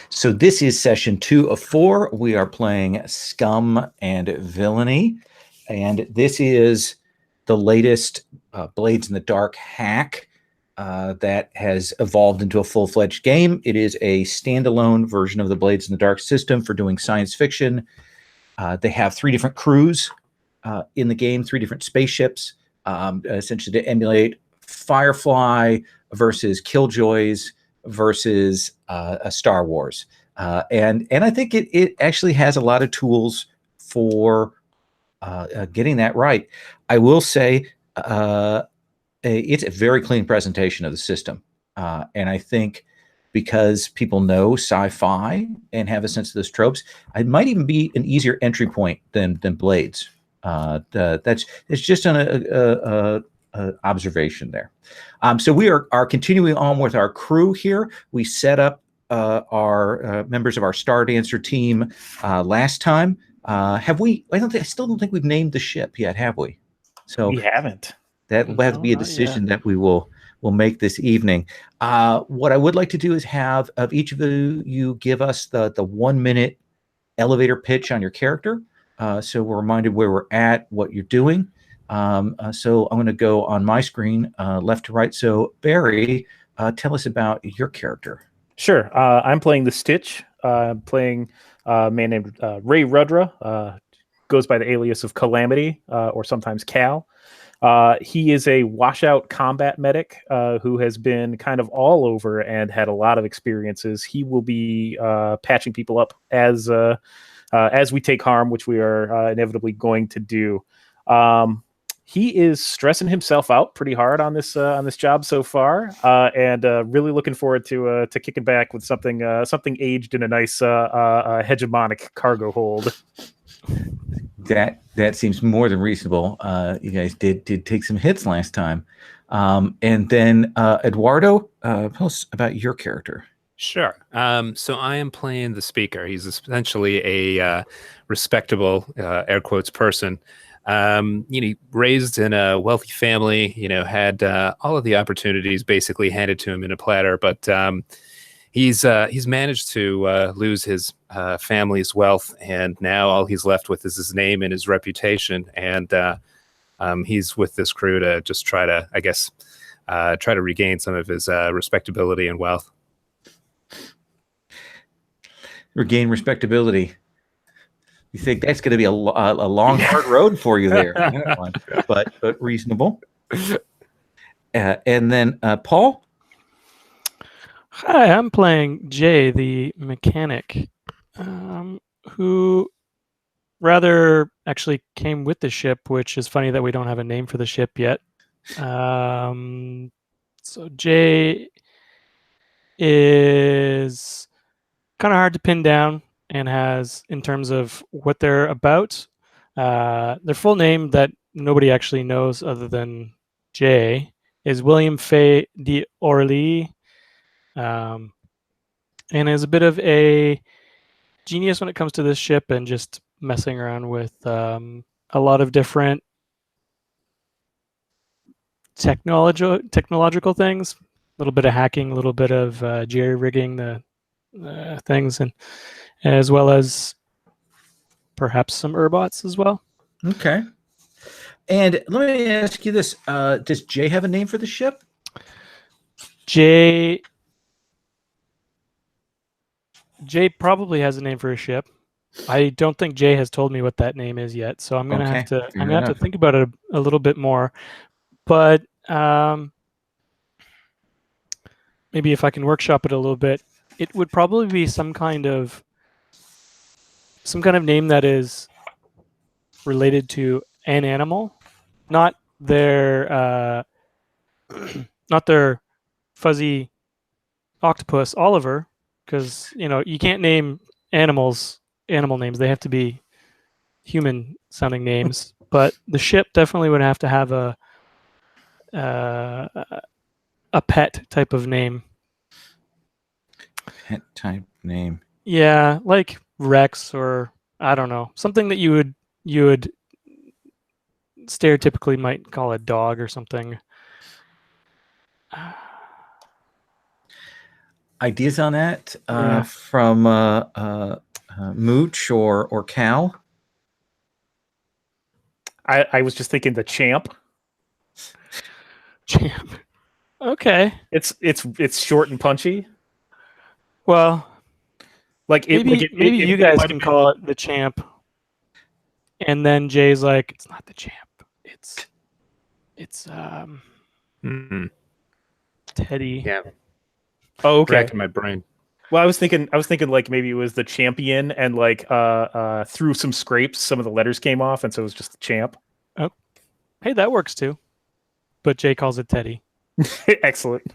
So this is session 2 of 4. We are playing Scum and Villainy, and this is the latest Blades in the Dark hack that has evolved into a full-fledged game. It is a standalone version of the Blades in the Dark system for doing science fiction. They have 3 different crews in the game, 3 different spaceships, essentially to emulate Firefly versus Killjoys versus a Star Wars. And I think it actually has a lot of tools for getting that right. I will say it's a very clean presentation of the system. And I think because people know sci-fi and have a sense of those tropes, it might even be an easier entry point than Blades. It's just an observation there. So we are continuing on with our crew here. We set up our members of our Star Dancer team last time. Have we? I still don't think we've named the ship yet, have we? So we haven't. That will have to be a decision that we will make this evening. What I would like to do is have of each of you give us the 1-minute elevator pitch on your character. So we're reminded where we're at, what you're doing. So I'm going to go on my screen, left to right. So Barry, tell us about your character. Sure. I'm playing the Stitch. Playing a man named Ray Rudra. Goes by the alias of Calamity, or sometimes Cal. He is a washout combat medic who has been kind of all over and had a lot of experiences. He will be patching people up as we take harm, which we are inevitably going to do. He is stressing himself out pretty hard on this job so far, and really looking forward to kicking back with something aged in a nice hegemonic cargo hold. That seems more than reasonable. You guys did take some hits last time, and then Eduardo, tell us about your character. Sure. So I am playing the Speaker. He's essentially a respectable, air quotes, person. Raised in a wealthy family. Had all of the opportunities basically handed to him in a platter, but he's managed to lose his family's wealth, and now all he's left with is his name and his reputation. And he's with this crew to just try to regain some of his respectability and wealth. Regain respectability. You think that's going to be a long, hard road for you there, but reasonable. And then Paul. Hi, I'm playing Jay, the mechanic, who rather actually came with the ship, which is funny that we don't have a name for the ship yet. So Jay is kind of hard to pin down and has, in terms of what they're about, their full name that nobody actually knows other than Jay is William Fay d'Orly. And is a bit of a genius when it comes to this ship and just messing around with a lot of different technological things, a little bit of hacking, a little bit of jerry-rigging the things, and as well as perhaps some Urbots as well. Okay. And let me ask you this. Does Jay have a name for the ship? Jay probably has a name for a ship. I don't think Jay has told me what that name is yet, so I'm gonna have to think about it a little bit more. But maybe if I can workshop it a little bit, it would probably be some kind of name that is related to an animal, not their fuzzy octopus Oliver, because you can't name animals animal names. They have to be human sounding names. But the ship definitely would have to have a pet type of name. Pet type name. Yeah, like Rex, or I don't know, something that you would stereotypically might call a dog or something. ideas on that Yeah. from Mooch or Cal? I was just thinking the champ. Champ. Okay. It's short and punchy. Well, Like it. maybe you It guys might can have call it the champ, and then Jay's like, it's not the champ. It's Mhm. Teddy. Yeah, Oh, okay. racking my brain. Well, I was thinking like maybe it was the champion, and like through some scrapes, some of the letters came off, and so it was just the champ. Hey, that works too. But Jay calls it Teddy. Excellent.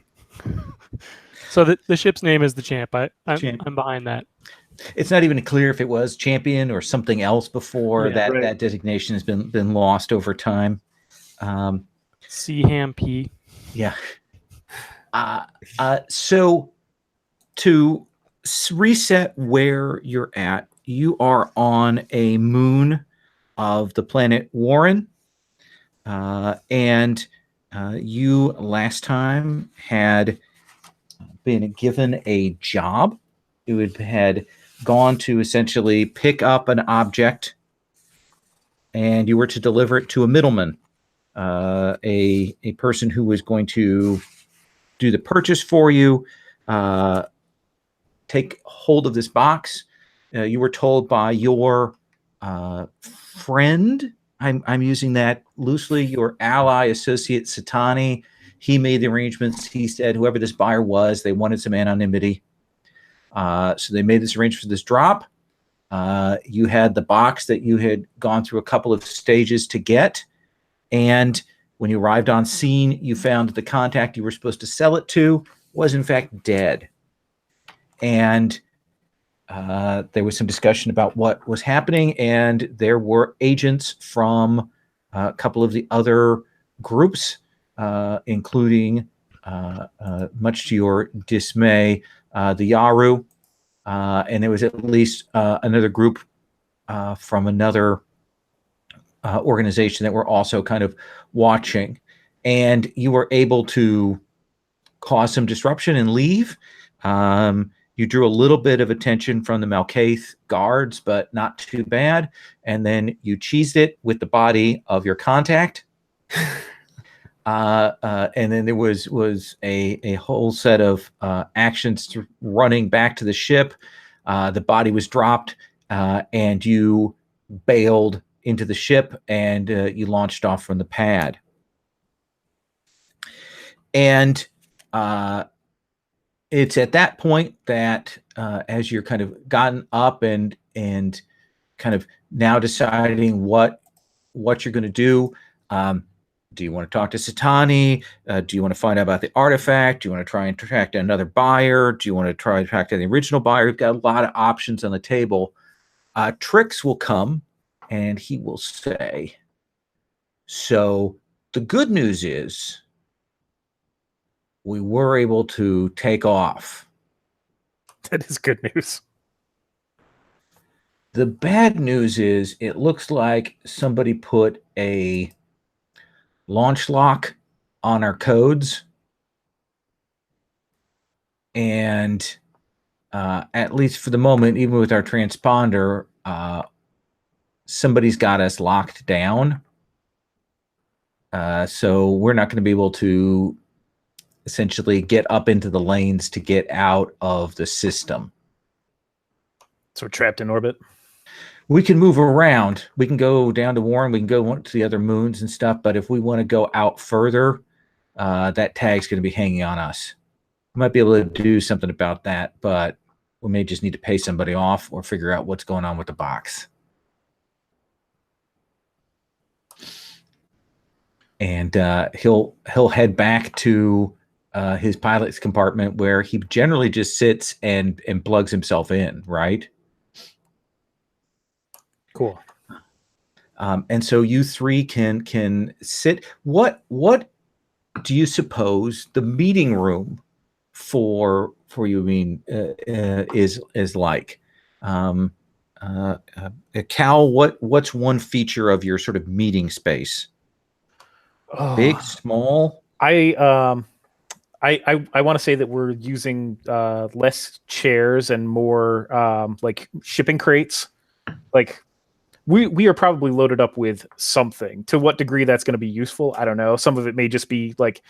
So the ship's name is the champ. Champ. I'm behind that. It's not even clear if it was champion or something else before. Yeah, that right. that designation has been lost over time. Seaham P. Yeah. So to reset where you're at, you are on a moon of the planet Warren, and you last time had been given a job. You had gone to essentially pick up an object, and you were to deliver it to a middleman, a person who was going to do the purchase for you, take hold of this box. You were told by your friend, I'm using that loosely, your ally, associate Satani. He made the arrangements. He said whoever this buyer was, they wanted some anonymity. So they made this arrangement for this drop. You had the box that you had gone through a couple of stages to get. And when you arrived on scene, you found that the contact you were supposed to sell it to was in fact dead. And there was some discussion about what was happening, and there were agents from a couple of the other groups, including, much to your dismay, the Yaru, and there was at least another group from another organization that were also kind of watching. And you were able to cause some disruption and leave. You drew a little bit of attention from the Malkaith guards, but not too bad. And then you cheesed it with the body of your contact. And then there was a whole set of actions running back to the ship. The body was dropped, and you bailed into the ship, and you launched off from the pad. And it's at that point that as you're kind of gotten up and kind of now deciding what you're going to do, do you want to talk to Satani? Do you want to find out about the artifact? Do you want to try and track down another buyer? Do you want to try to track down the original buyer? You've got a lot of options on the table. Trix will come and he will say, so the good news is we were able to take off. That is good news. The bad news is it looks like somebody put a launch lock on our codes. And at least for the moment, even with our transponder, somebody's got us locked down. So we're not going to be able to essentially get up into the lanes to get out of the system. So we're trapped in orbit. We can move around. We can go down to Warren. We can go to the other moons and stuff. But if we want to go out further, that tag's going to be hanging on us. We might be able to do something about that, but we may just need to pay somebody off or figure out what's going on with the box. And he'll head back to his pilot's compartment where he generally just sits and plugs himself in, right? Cool. And so you three can sit. What do you suppose the meeting room for you is like? Cal, what's one feature of your sort of meeting space? Oh, Big, small? I I want to say that we're using less chairs and more like shipping crates. Like we are probably loaded up with something. To what degree that's going to be useful, I don't know. Some of it may just be like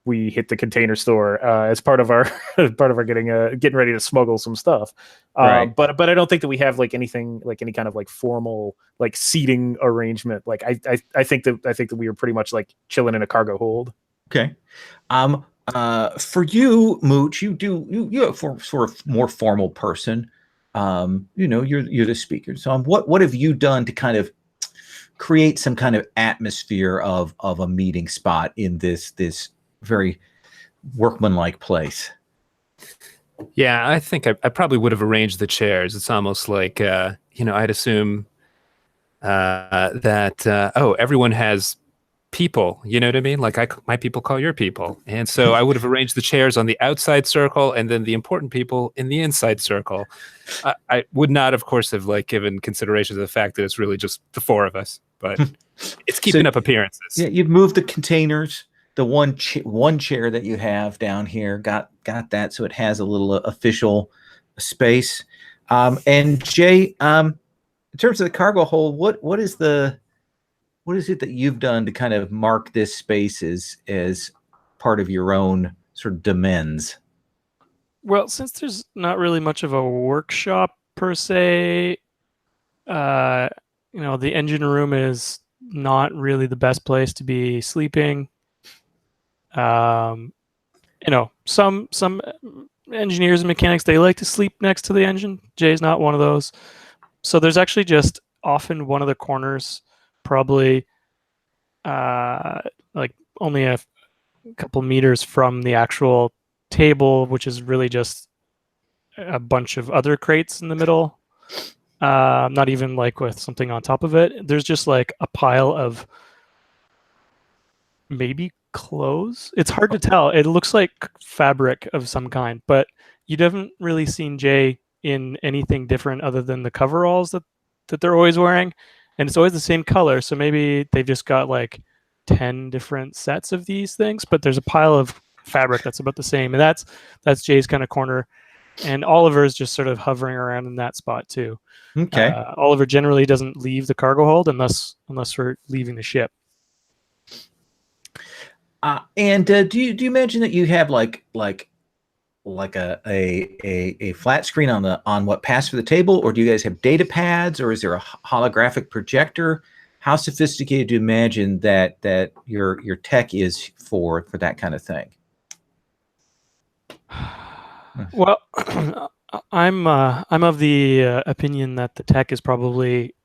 we hit the container store as part of our getting ready to smuggle some stuff. Right. But I don't think that we have like anything like any kind of like formal like seating arrangement. Like I think that we are pretty much like chilling in a cargo hold. Okay. For you, Mooch, you're sort of more formal person. You're the speaker. So what have you done to kind of create some kind of atmosphere of a meeting spot in this very workmanlike place? Yeah, I think I probably would have arranged the chairs. It's almost like I'd assume that everyone has people, you know what I mean? Like my people call your people. And so I would have arranged the chairs on the outside circle and then the important people in the inside circle. I would not, of course, have like given consideration to the fact that it's really just the four of us, but it's keeping up appearances. Yeah, you've moved the containers. The one chair that you have down here got that, so it has a little official space. And Jay, in terms of the cargo hold, what is it that you've done to kind of mark this space as part of your own sort of demesnes? Well, since there's not really much of a workshop per se, the engine room is not really the best place to be sleeping. Some engineers and mechanics, they like to sleep next to the engine. Jay's not one of those. So there's actually just often one of the corners, probably like only a couple meters from the actual table, which is really just a bunch of other crates in the middle. Not even like with something on top of it. There's just like a pile of maybe clothes. It's hard to tell. It looks like fabric of some kind, but you haven't really seen Jay in anything different other than the coveralls that they're always wearing, and it's always the same color. So maybe they've just got like 10 different sets of these things, but there's a pile of fabric that's about the same, and that's Jay's kind of corner. And Oliver is just sort of hovering around in that spot too. Okay. Oliver generally doesn't leave the cargo hold unless we're leaving the ship. And do you imagine that you have like a flat screen on what passed for the table, or do you guys have data pads, or is there a holographic projector? How sophisticated do you imagine that your tech is for that kind of thing? Well, I'm of the opinion that the tech is probably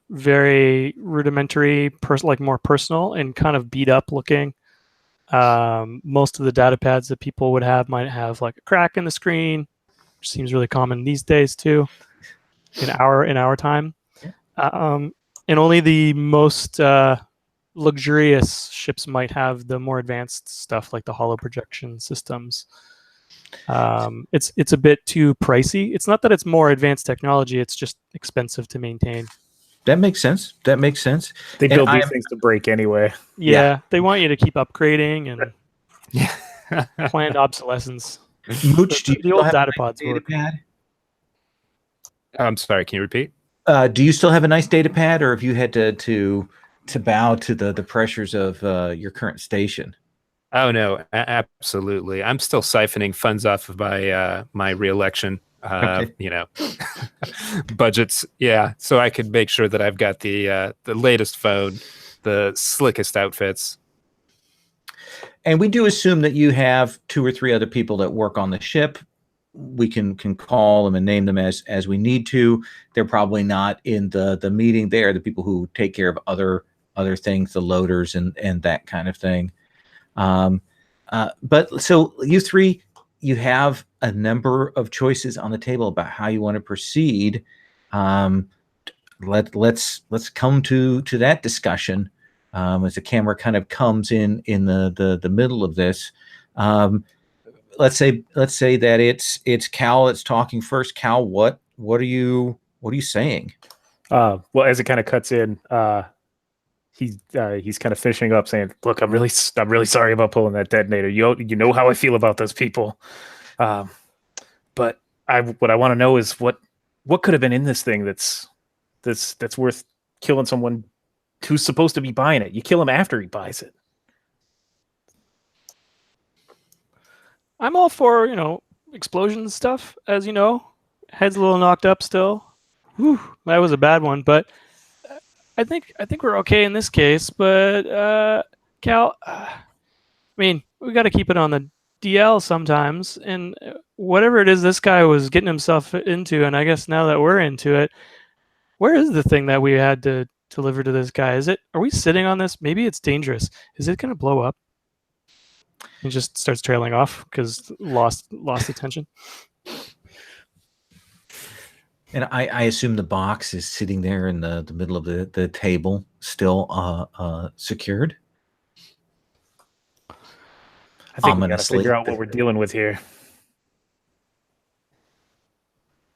very rudimentary, more personal and kind of beat up looking. Most of the data pads that people would have might have like a crack in the screen, which seems really common these days too, in our time. And only the most luxurious ships might have the more advanced stuff like the holo projection systems. It's a bit too pricey. It's not that it's more advanced technology, it's just expensive to maintain. That makes sense. They build these things to break anyway. Yeah, they want you to keep upgrading and planned obsolescence. Mooch, do you the old have data a pods data work. pad? I'm sorry, can you repeat? Do you still have a nice data pad, or have you had to bow to the pressures of your current station? Oh no, absolutely. I'm still siphoning funds off of my reelection, Okay. budgets. Yeah, so I could make sure that I've got the latest phone, the slickest outfits. And we do assume that you have 2 or 3 other people that work on the ship. We can call them and name them as we need to. They're probably not in the meeting. They are the people who take care of other things, the loaders and that kind of thing. But so you three, you have a number of choices on the table about how you want to proceed. Let's come to that discussion as the camera kind of comes in the middle of this. Let's say that it's Cal that's talking first. Cal, what are you saying? Well, as it kind of cuts in, he's kind of finishing up, saying, "Look, I'm really sorry about pulling that detonator. You know how I feel about those people, but what I want to know is what could have been in this thing that's worth killing someone who's supposed to be buying it. You kill him after he buys it." I'm all for, explosion stuff, as you know. Head's a little knocked up still. Whew, that was a bad one, but I think we're okay in this case. But Cal, I mean, we got to keep it on the DL sometimes, and whatever it is this guy was getting himself into, and I guess now that we're into it, where is the thing that we had to deliver to this guy? Are we sitting on this? Maybe it's dangerous. Is it going to blow up? He just starts trailing off because lost attention. And I assume the box is sitting there in the middle of the table, still secured. I think we got to figure out what we're dealing with here.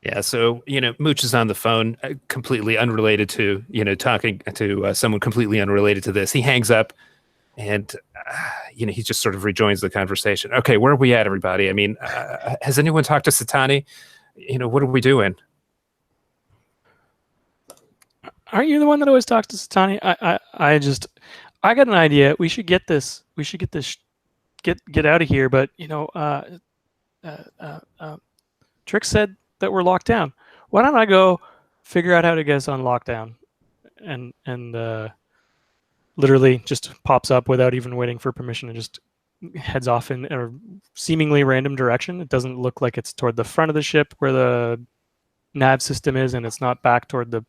Yeah, so Mooch is on the phone, completely unrelated to talking to someone completely unrelated to this. He hangs up, and he just sort of rejoins the conversation. Okay, where are we at, everybody? I mean, has anyone talked to Satani? What are we doing? Aren't you the one that always talks to Satani? I got an idea. We should get this. Get out of here. But Trick said that we're locked down. Why don't I go figure out how to get us on lockdown? And literally just pops up without even waiting for permission and just heads off in a seemingly random direction. It doesn't look like it's toward the front of the ship where the nav system is, and it's not back toward the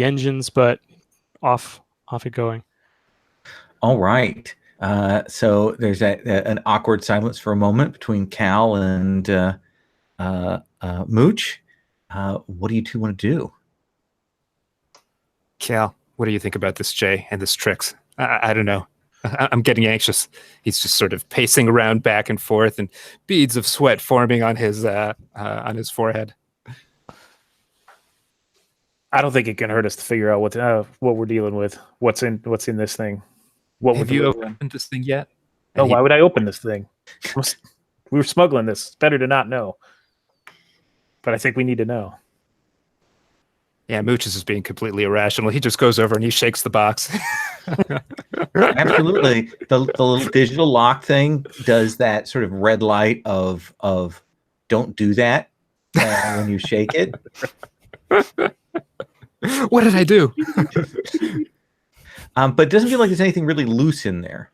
engines, but off it going. All right. So there's an awkward silence for a moment between Cal and Mooch. What do you two want to do? Cal, what do you think about this, Jay, and this Trix? I don't know. I'm getting anxious. He's just sort of pacing around back and forth, and beads of sweat forming on his forehead. I don't think it can hurt us to figure out what we're dealing with. What's in this thing? Have you opened this thing yet? No, why would I open this thing? We were smuggling this. It's better to not know. But I think we need to know. Yeah, Mooch is just being completely irrational. He just goes over and he shakes the box. Absolutely. The little digital lock thing does that sort of red light of don't do that when you shake it. What did I do? But it doesn't feel like there's anything really loose in there.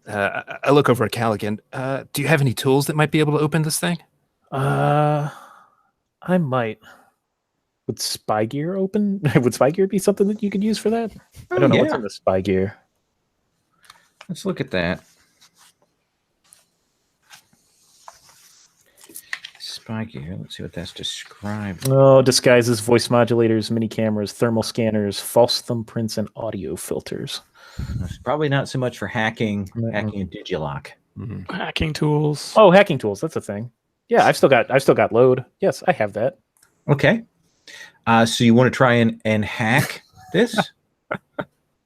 I look over at Cal again. Do you have any tools that might be able to open this thing? I might. Would spy gear open? Would spy gear be something that you could use for that? I don't know what's in the spy gear. Let's look at that. Spy gear. Let's see what that's described. Oh, disguises, voice modulators, mini cameras, thermal scanners, false thumbprints, and audio filters. It's probably not so much for hacking a digilock. Mm-hmm. Hacking tools. Oh, hacking tools. That's a thing. Yeah, I've still got load. Yes, I have that. Okay. So you want to try and hack this?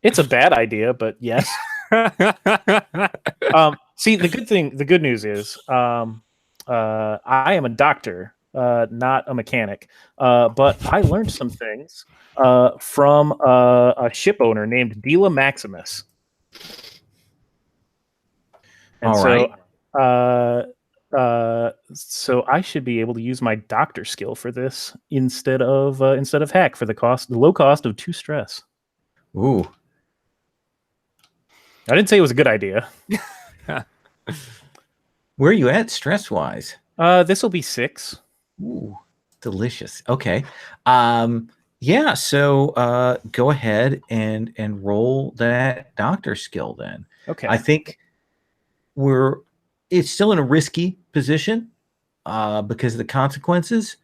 It's a bad idea, but yes. See, the good news is, I am a doctor, not a mechanic. But I learned some things from a ship owner named Dela Maximus. And so I should be able to use my doctor skill for this instead of hack for the low cost of 2 stress. Ooh. I didn't say it was a good idea. Where are you at stress-wise? This will be 6. Ooh, delicious. Okay. Yeah, so go ahead and roll that doctor skill then. Okay. I think it's still in a risky position because of the consequences.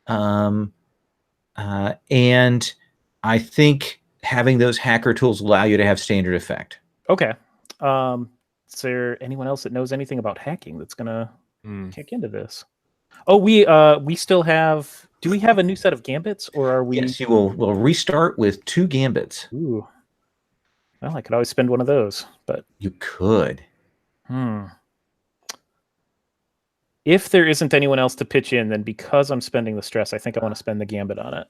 And I think having those hacker tools allow you to have standard effect. Okay. Is there anyone else that knows anything about hacking that's gonna kick into this? Oh, we still have Do we have a new set of gambits, or are we? Yes, you will restart with 2 gambits. Ooh. Well, I could always spend one of those, but You could. If there isn't anyone else to pitch in, then because I'm spending the stress, I think I want to spend the gambit on it.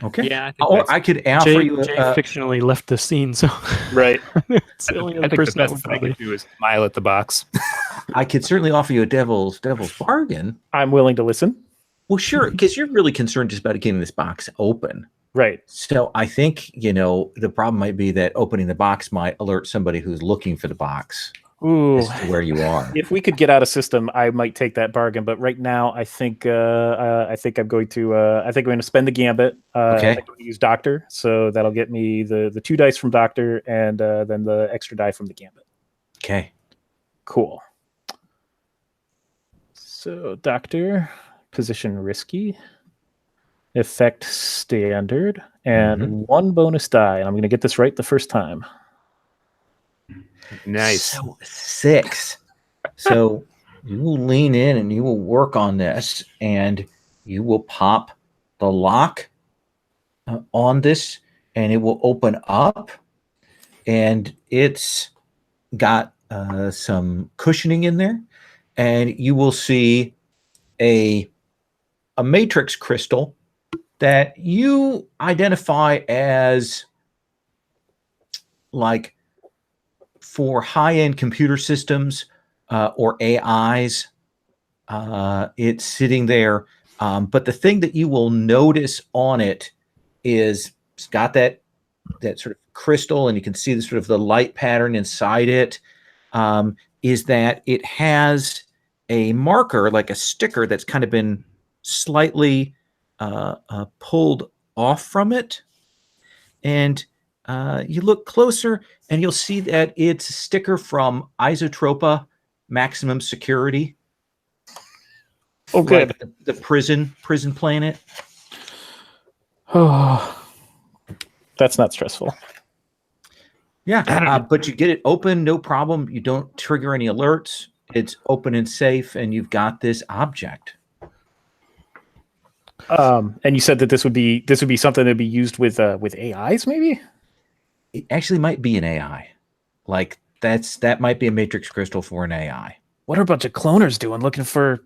Okay. Yeah, I think Or that's- I could offer Jay, you. Jay fictionally left the scene, so Right. it's the only I other think the person that best would thing I probably. could do is smile at the box. I could certainly offer you a devil's bargain. I'm willing to listen. Well, sure, because you're really concerned just about getting this box open. Right. So I think, the problem might be that opening the box might alert somebody who's looking for the box Ooh. as to where you are. If we could get out of system, I might take that bargain. But right now, I think I'm going to spend the gambit. Okay. I'm going to use Doctor, so that'll get me the 2 dice from Doctor, and then the extra die from the gambit. Okay. Cool. So Doctor, position risky, effect standard, and 1 bonus die. And I'm going to get this right the first time. Nice. So 6. So you will lean in and you will work on this, and you will pop the lock on this, and it will open up, and it's got some cushioning in there, and you will see a matrix crystal that you identify as like for high-end computer systems or AIs. It's sitting there, but the thing that you will notice on it is it's got that sort of crystal, and you can see the sort of the light pattern inside it. Is that it has a marker, like a sticker, that's kind of been slightly pulled off from it. And you look closer, and you'll see that it's a sticker from Isotropa Maximum Security. Oh, good. Like the prison planet. Oh, that's not stressful. Yeah, but you get it open, no problem. You don't trigger any alerts. It's open and safe, and you've got this object. And you said that this would be something that'd be used with AIs, maybe? It actually might be an AI. Like that might be a matrix crystal for an AI. What are a bunch of cloners doing looking for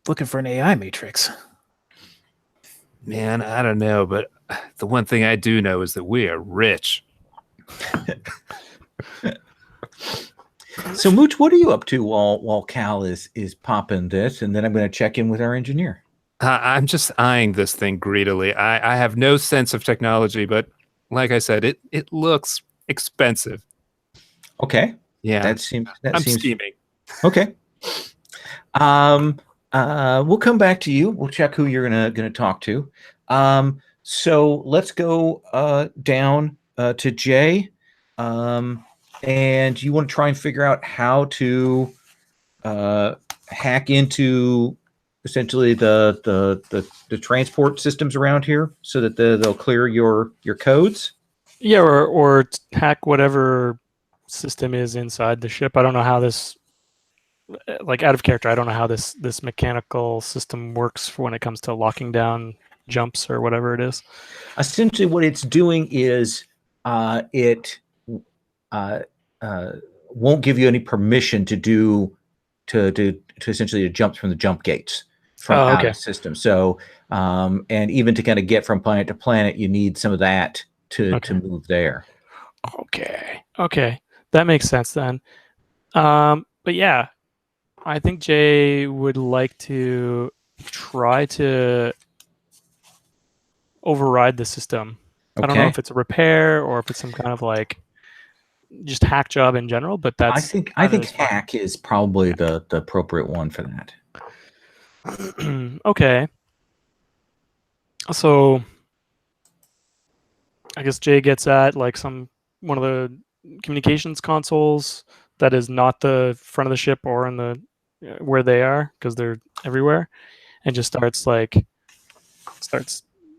an AI matrix? Man, I don't know, but the one thing I do know is that we are rich. So Mooch, what are you up to while Cal is popping this, and then I'm going to check in with our engineer. I'm just eyeing this thing greedily. I have no sense of technology, but like I said, it looks expensive. Okay. Yeah, That seems scheming. okay. We'll come back to you. We'll check who you're gonna talk to. So let's go down to Jay. And you want to try and figure out how to hack into essentially the transport systems around here, so that they'll clear your codes. Yeah, or hack whatever system is inside the ship. I don't know how this, like out of character, I don't know how this mechanical system works for when it comes to locking down jumps or whatever it is. Essentially, what it's doing is it won't give you any permission to essentially to jump from the jump gates from out of the system. So, and even to kind of get from planet to planet, you need some of that to move there. Okay, that makes sense then. But yeah, I think Jay would like to try to override the system. I don't know if it's a repair or if it's some kind of like just hack job in general, but that's I think hack is probably the appropriate one for that. Okay. So I guess Jay gets at like one of the communications consoles that is not the front of the ship or in the where they are, because they're everywhere, and just starts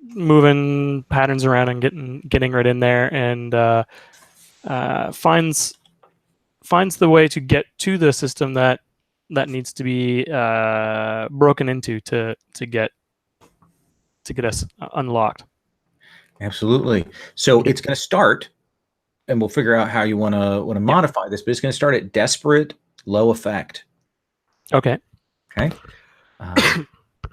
moving patterns around and getting right in there, and finds the way to get to the system that needs to be broken into to get to get us unlocked. Absolutely. So it's going to start, and we'll figure out how you want to modify this, but it's going to start at desperate, low effect. Okay. Okay.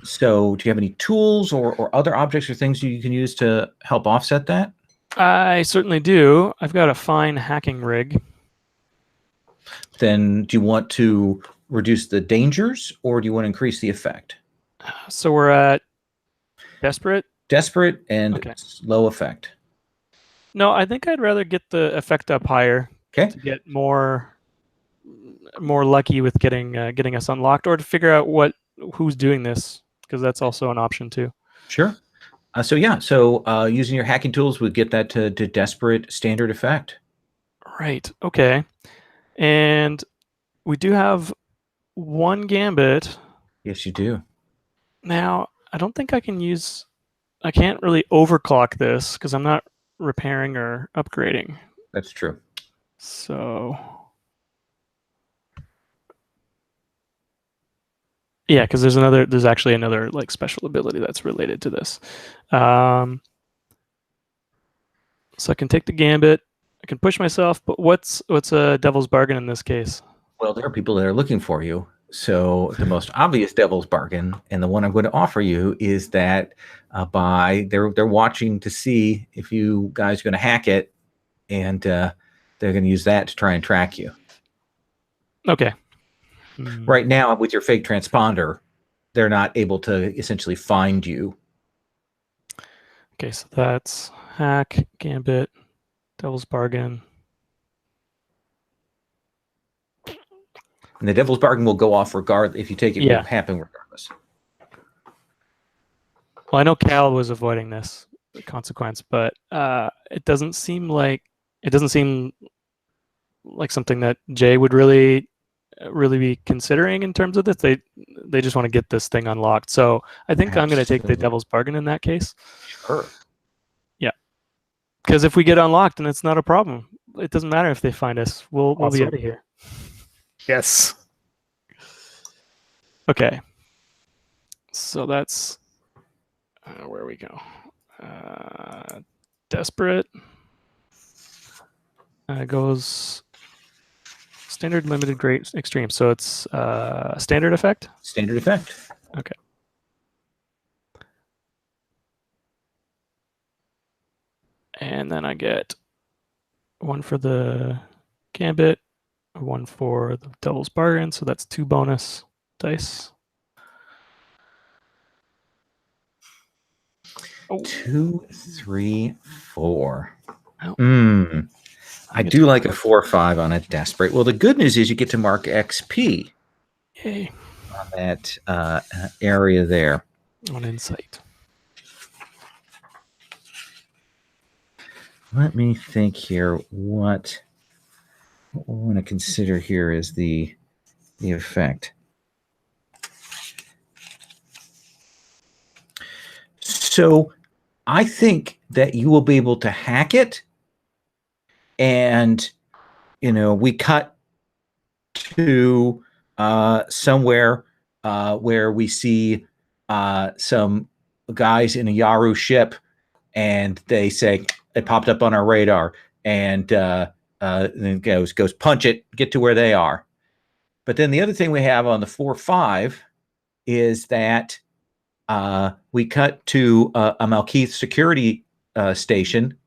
So do you have any tools or other objects or things you can use to help offset that? I certainly do. I've got a fine hacking rig. Then do you want to reduce the dangers, or do you want to increase the effect? So we're at desperate. Desperate and Okay. low effect. No, I think I'd rather get the effect up higher Okay. to get more lucky with getting us unlocked, or to figure out who's doing this, because that's also an option too. Sure. So using your hacking tools would get that to desperate standard effect. Right. Okay. And we do have one gambit. Yes, you do. Now, I don't think I can't really overclock this because I'm not repairing or upgrading. That's true. So yeah, because there's actually another like special ability that's related to this. So I can take the gambit, I can push myself, but what's a devil's bargain in this case? Well, there are people that are looking for you. So the most obvious devil's bargain, and the one I'm going to offer you, is that they're watching to see if you guys are going to hack it, and they're going to use that to try and track you. Okay. Right now, with your fake transponder, they're not able to essentially find you. Okay, so that's hack, gambit, devil's bargain. And the devil's bargain will go off regardless. If you take it, it will happen regardless. Well, I know Cal was avoiding this consequence, but it doesn't seem like something that Jay would really be considering in terms of this. They just want to get this thing unlocked. So I think I'm going to take the devil's bargain in that case. Sure. Yeah, because if we get unlocked, then it's not a problem. It doesn't matter if they find us. We'll be out of here. Yes. Okay. So that's where we go. Desperate. Goes standard, limited, great, extreme. So it's standard effect? Standard effect. Okay. And then I get one for the gambit, one for the devil's bargain. So that's 2 bonus dice. Oh. 2, 3, 4. Oh. I do like a 4 or 5 on a desperate. Well, the good news is you get to mark XP. Yay. On that area there. On insight. Let me think here. What I want to consider here is the effect. So I think that you will be able to hack it, and we cut to somewhere where we see some guys in a Yaru ship, and they say it popped up on our radar, and then goes punch it, get to where they are. But then the other thing we have on the 4-5 is that we cut to a Malkeith security station,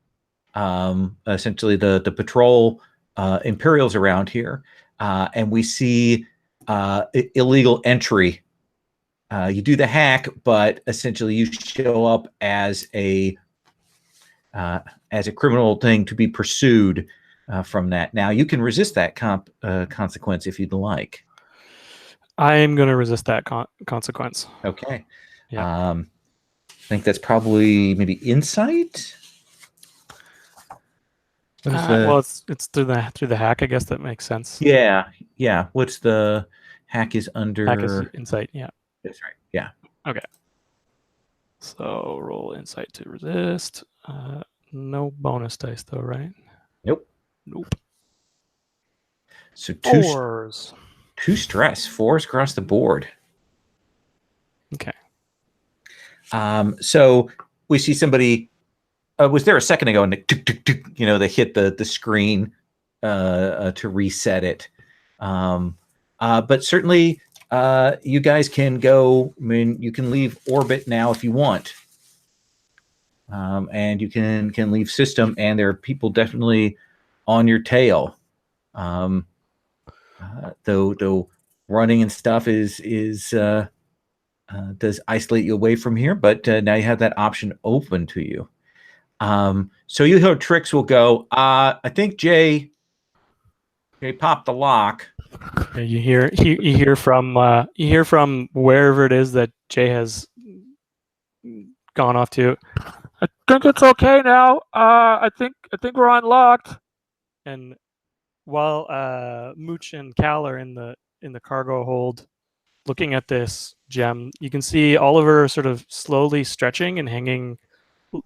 essentially the patrol Imperials around here, and we see illegal entry. You do the hack, but essentially you show up as a criminal thing to be pursued from that. Now you can resist that consequence if you'd like. I am going to resist that consequence. Okay. Yeah. I think that's probably maybe insight. Well, it's through the hack. I guess that makes sense. Yeah. What's the hack is under? Hack is insight. Yeah. That's right. Yeah. Okay. So roll insight to resist. No bonus dice though, right? Nope. So 4s. 2 stress, 4s across the board. Okay. So we see somebody was there a second ago, and they hit the screen to reset it. But certainly, you guys can go. I mean, you can leave orbit now if you want, and you can leave system. And there are people definitely on your tail. Though running and stuff does isolate you away from here, but now you have that option open to you. So you hear Trix will go, I think Jay popped the lock. You hear from wherever it is that Jay has gone off to. I think it's okay now. I think we're unlocked. And while Mooch and Cal are in the cargo hold, looking at this gem, you can see Oliver sort of slowly stretching and hanging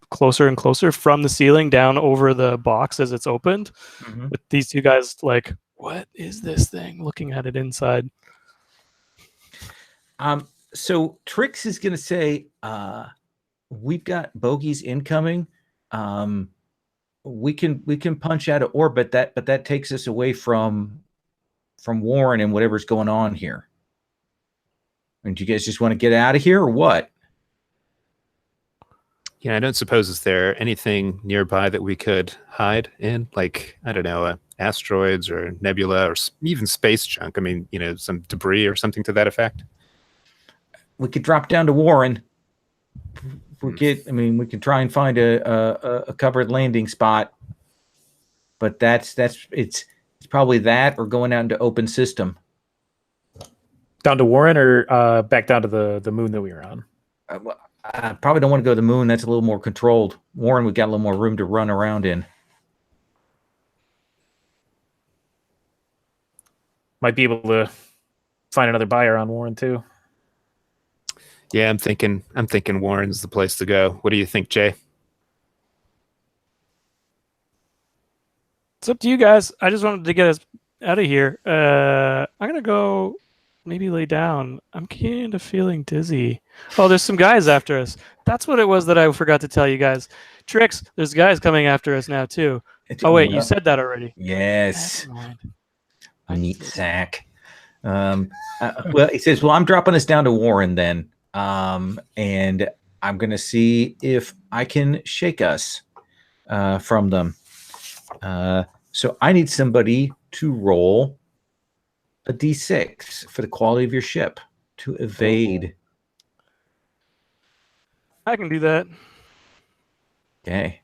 closer and closer from the ceiling down over the box as it's opened. Mm-hmm. With these two guys like, what is this thing? Looking at it inside. So Trix is going to say, we've got bogeys incoming. We can punch out of orbit but that takes us away from Warren and whatever's going on here. And do you guys just want to get out of here or what? Yeah, I don't suppose is there anything nearby that we could hide in, like, I don't know, asteroids or nebula or even space junk. I mean, some debris or something to that effect. We could drop down to Warren. We can try and find a covered landing spot, but it's probably that or going out into open system. Down to Warren or back down to the moon that we were on? I probably don't want to go to the moon. That's a little more controlled. Warren, we've got a little more room to run around in. Might be able to find another buyer on Warren too. Yeah, I'm thinking Warren's the place to go. What do you think, Jay? It's up to you guys. I just wanted to get us out of here. I'm gonna go maybe lay down. I'm kind of feeling dizzy. Oh, there's some guys after us. That's what it was that I forgot to tell you guys. Trix, there's guys coming after us now too. Oh wait, you said that already. Yes. Neat sack. Well, he says, well, I'm dropping us down to Warren then. And I'm going to see if I can shake us from them. So I need somebody to roll a D6 for the quality of your ship to evade. I can do that. Okay.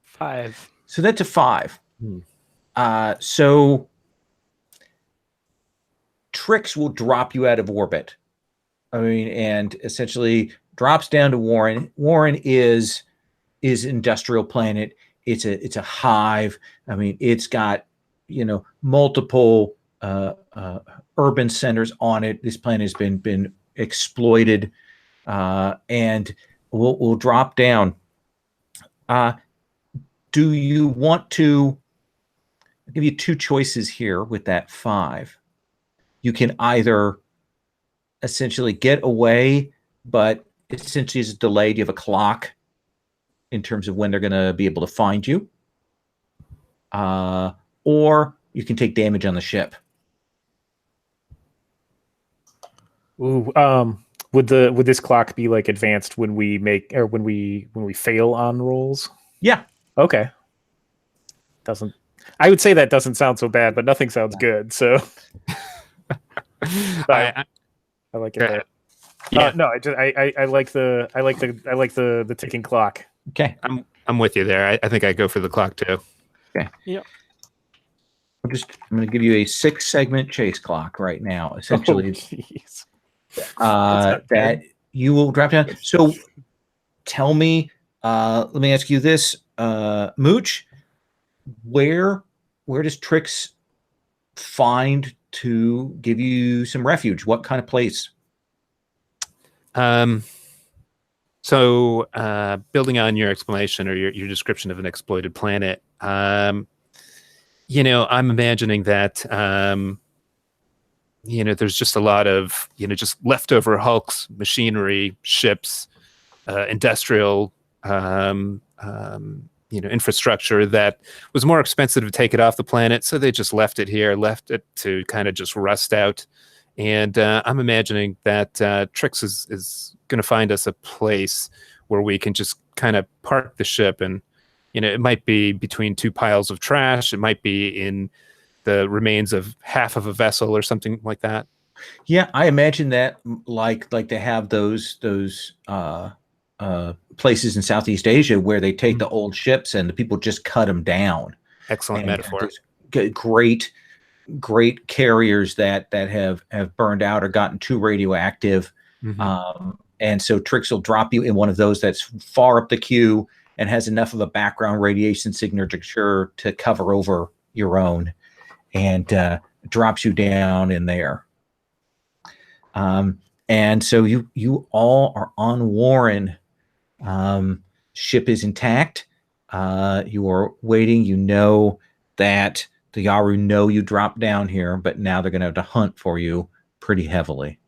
5. So that's a 5. So Trix will drop you out of orbit. And essentially drops down to Warren. Warren is industrial planet. It's a hive. It's got multiple urban centers on it. This planet has been exploited, and we'll drop down. Do you want to? I'll give you 2 choices here with that 5. You can either essentially get away, but essentially is delayed. You have a clock in terms of when they're going to be able to find you. Or you can take damage on the ship. Ooh, would this clock be like advanced when we make or when we fail on rolls? Yeah. Okay. I would say that doesn't sound so bad, but nothing sounds good. So I like it. Yeah. No, I like the ticking clock. Okay. I'm with you there. I think I go for the clock too. Okay. Yep. I'm going to give you a 6-segment chase clock right now. Essentially, that you will drop down. So tell me, let me ask you this, Mooch, where does Trix find to give you some refuge? What kind of place? So building on your explanation or your description of an exploited planet, I'm imagining that there's just a lot of, just leftover hulks, machinery, ships, industrial, infrastructure that was more expensive to take it off the planet. So they just left it here, left it to kind of just rust out. And I'm imagining that Trix is going to find us a place where we can just kind of park the ship. And, it might be between two piles of trash. It might be in the remains of half of a vessel or something like that. Yeah, I imagine that like they have those places in Southeast Asia where they take the old ships and the people just cut them down. Excellent metaphor. Great carriers that have burned out or gotten too radioactive. And so Trix will drop you in one of those that's far up the queue and has enough of a background radiation signature to cover over your own, and drops you down in there. And so you all are on Warren. Ship is intact. You are waiting. You know that the Yaru know you dropped down here, but now they're going to have to hunt for you pretty heavily.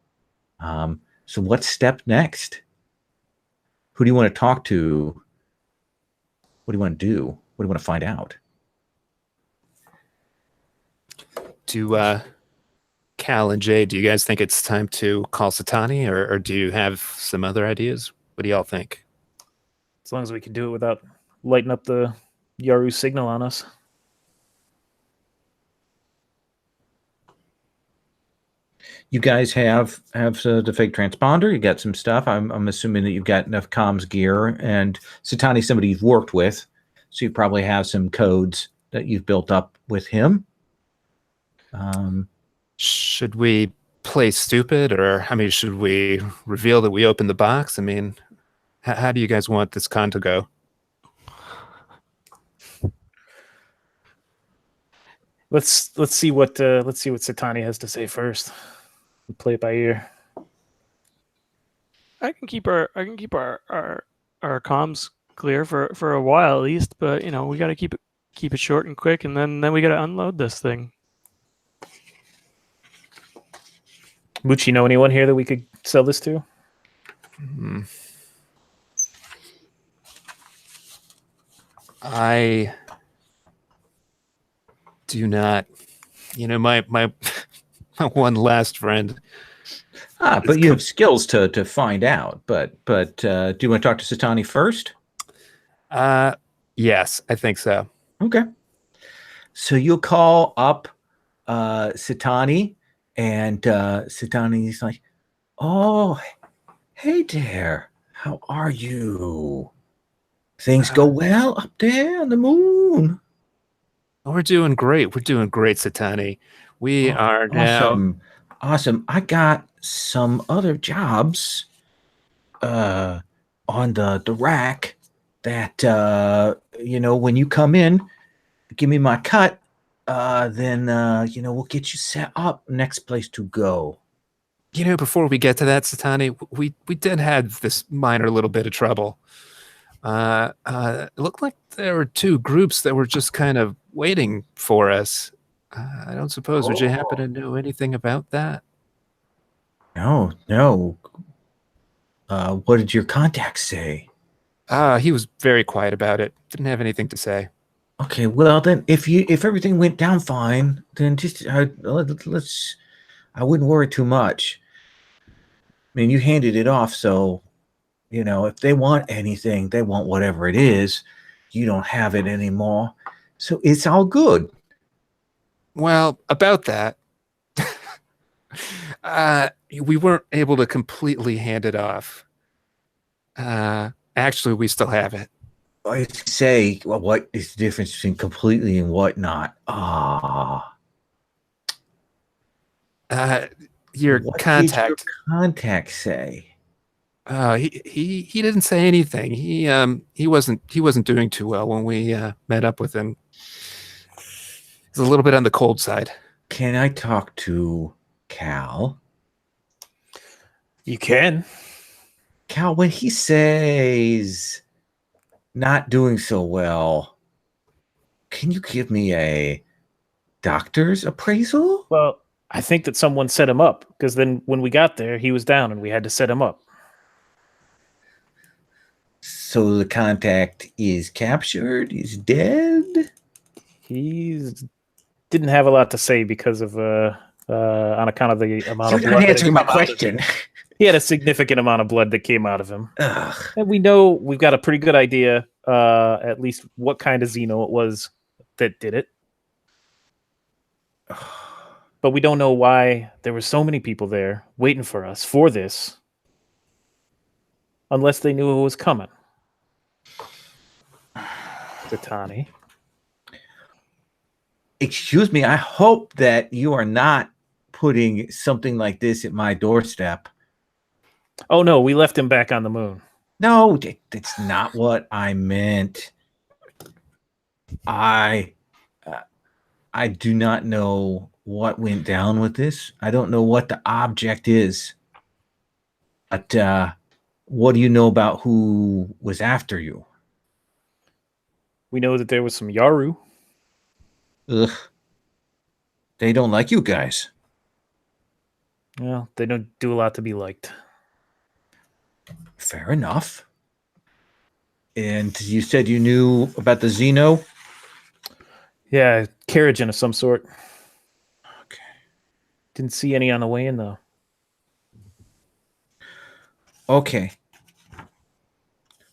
So what's step next? Who do you want to talk to? What do you want to do? What do you want to find out? Do Cal and Jay, do you guys think it's time to call Satani, or do you have some other ideas? What do y'all think? As long as we can do it without lighting up the Yaru signal on us. You guys have the fake transponder. You got some stuff. I'm assuming that you've got enough comms gear, and Satani's somebody you've worked with, so you probably have some codes that you've built up with him. Should we play stupid, or should we reveal that we opened the box? How do you guys want this con to go? Let's see what Satani has to say first. We'll play it by ear. I can keep our comms clear for a while at least, but we got to keep it short and quick, and then we got to unload this thing. Mooch, you know anyone here that we could sell this to? I do not. My one last friend. But you have skills to find out. But do you want to talk to Satani first? Yes, I think so. Okay. So you'll call up Satani, and Satani's like, "Oh, hey there. How are you? Things go well up there on the moon?" We're doing great. We're doing great, Satani. We are now. Awesome. I got some other jobs on the rack that when you come in, give me my cut, then we'll get you set up. Next place to go. Before we get to that, Satani, we did have this minor little bit of trouble. It looked like there were two groups that were just kind of waiting for us. I don't suppose, would you happen to know anything about that? No. What did your contact say? He was very quiet about it. Didn't have anything to say. Okay, well then, if everything went down fine, then just I wouldn't worry too much. You handed it off, so if they want anything, they want whatever it is. You don't have it anymore, so it's all good. Well, about that, we weren't able to completely hand it off. Actually, we still have it. I say, well, what is the difference between completely and whatnot? Your what contact. Did your contact say? He didn't say anything. He wasn't doing too well when we met up with him. He's a little bit on the cold side. Can I talk to Cal? You can. Cal, when he says not doing so well, can you give me a doctor's appraisal? Well, I think that someone set him up, because then when we got there, he was down and we had to set him up. So the contact is captured. He's dead. He didn't have a lot to say because of on account of the amount You're of not blood. answering my question. He had a significant amount of blood that came out of him. Ugh. And we know we've got a pretty good idea, at least what kind of Xeno it was that did it. But we don't know why there were so many people there waiting for us for this, unless they knew it was coming. Zatani. Excuse me, I hope that you are not putting something like this at my doorstep. Oh no, we left him back on the moon. No, that's not what I meant. I do not know what went down with this. I don't know what the object is. But what do you know about who was after you? We know that there was some Yaru. Ugh. They don't like you guys. Well, they don't do a lot to be liked. Fair enough. And you said you knew about the Xeno? Yeah, Carrigan of some sort. Okay. Didn't see any on the way in, though. Okay.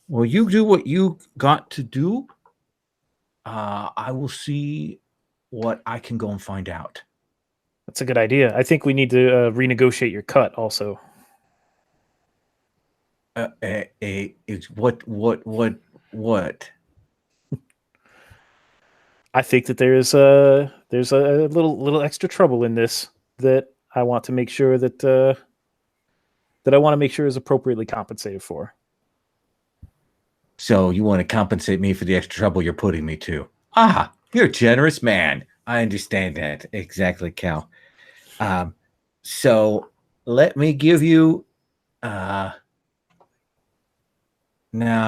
Well, you do what you got to do. I will see what I can go and find out. That's a good idea. I think we need to renegotiate your cut also. What? I think that there's a little extra trouble in this that I want to make sure that is appropriately compensated for. So you want to compensate me for the extra trouble you're putting me to? Ah, you're a generous man. I understand that. Exactly, Cal. So let me give you now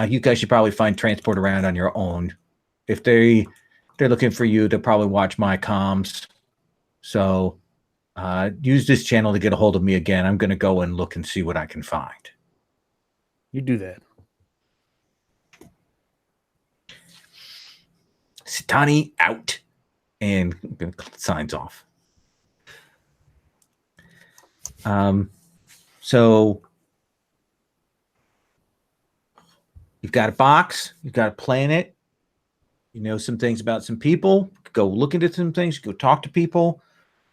you guys should probably find transport around on your own. If they're looking for you, they'll probably watch my comms. So use this channel to get a hold of me again. I'm going to go and look and see what I can find. You do that. Satani out. And signs off. So you've got a box, you've got a planet, you know some things about some people, go look into some things, go talk to people.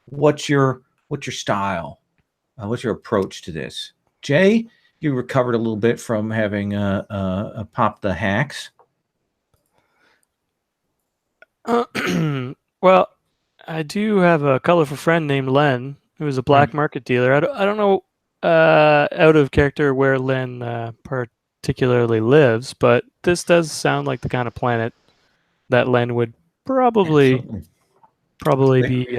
What's your style? What's your approach to this? Jay, you recovered a little bit from having popped the hacks. Well, I do have a colorful friend named Len, who is a black market dealer. I don't know out of character where Len particularly lives, but this does sound like the kind of planet that Len would probably be,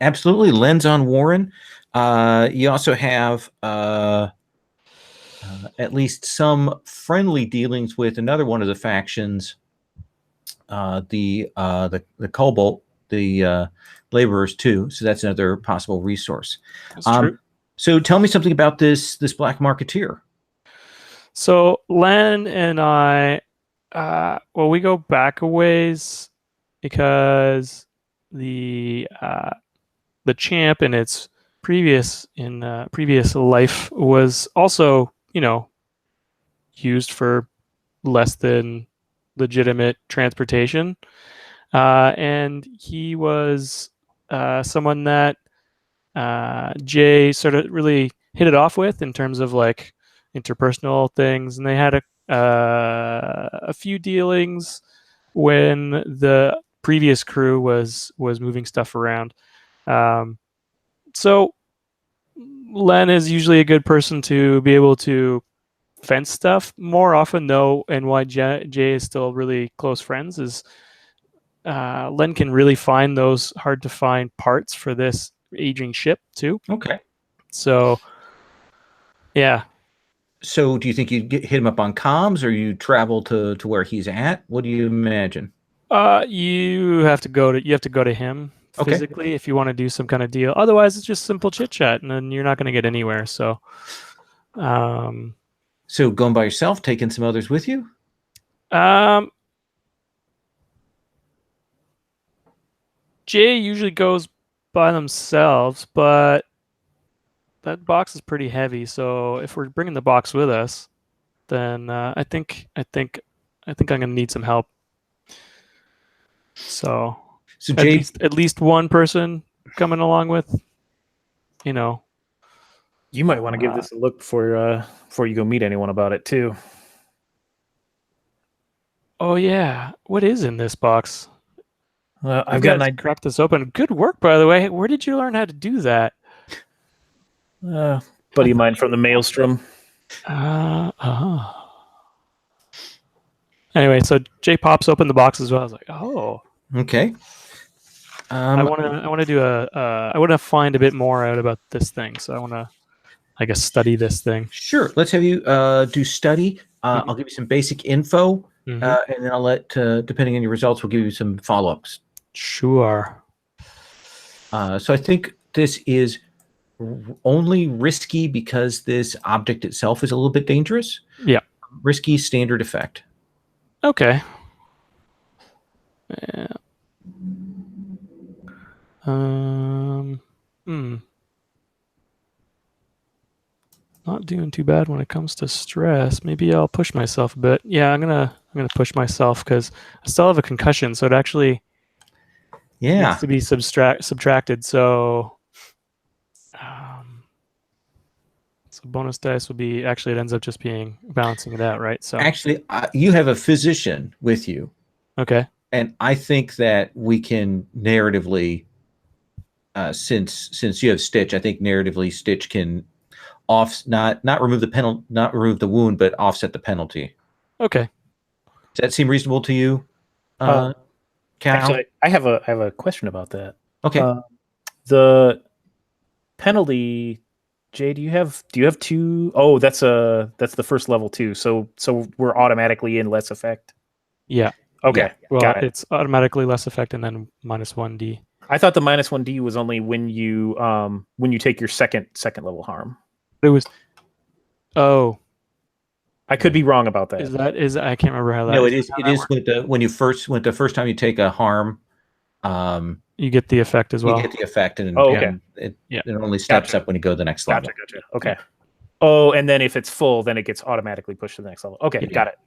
Absolutely. Len's on Warren. You also have at least some friendly dealings with another one of the factions, the Cobalt, the laborers too. So that's another possible resource. That's true. So tell me something about this black marketeer. So Len and I, we go back a ways because the champ in its previous life was also, used for less than legitimate transportation, and he was someone that Jay sort of really hit it off with in terms of like interpersonal things, and they had a few dealings when the previous crew was moving stuff around. So Len is usually a good person to be able to fence stuff. More often though, and why Jay is still really close friends is Len can really find those hard to find parts for this aging ship too. Okay. So yeah. So do you think you'd hit him up on comms, or you travel to where he's at? What do you imagine? You have to go to him Okay. physically if you want to do some kind of deal. Otherwise, it's just simple chit chat, and then you're not going to get anywhere. So, So going by yourself, taking some others with you? Jay usually goes by themselves, but that box is pretty heavy. So if we're bringing the box with us, then I think I'm gonna need some help. So Jay, at least one person coming along with, you know. You might want to give this a look before you go meet anyone about it too. Oh yeah, what is in this box? I've got an crack this open. Good work, by the way. Where did you learn how to do that? buddy of mine from the Maelstrom. Anyway, so Jay pops open the box as well. I was like, oh, okay. I want to find a bit more out about this thing. So I want to, I guess, study this thing. Sure. Let's have you do study. I'll give you some basic info, and then I'll let, depending on your results, we'll give you some follow-ups. Sure. So I think this is only risky because this object itself is a little bit dangerous. Yeah. Risky standard effect. Okay. Yeah. Not doing too bad when it comes to stress. Maybe I'll push myself a bit. Yeah, I'm gonna push myself because I still have a concussion, so it actually needs to be subtracted. So, so bonus dice will be actually it ends up just being balancing it out, right? So actually, you have a physician with you. Okay. And I think that we can narratively, since you have Stitch, I think narratively Stitch can not remove the wound, but offset the penalty. Okay. Does that seem reasonable to you, Cal? Actually, I have a question about that. Okay. The penalty, Jay, do you have two? Oh, that's the first level too. So we're automatically in less effect. Yeah. Okay. Well, got it. it's automatically less effect and then -1d. I thought the -1d was only when you take your second level harm. It was. Oh, I could be wrong about that. Is I can't remember how that. No, it is when you first the first time you take a harm. You get the effect as well. You get the effect, and it only steps up when you go to the next level. Gotcha. Okay. Oh, and then if it's full, then it gets automatically pushed to the next level. Okay, got it.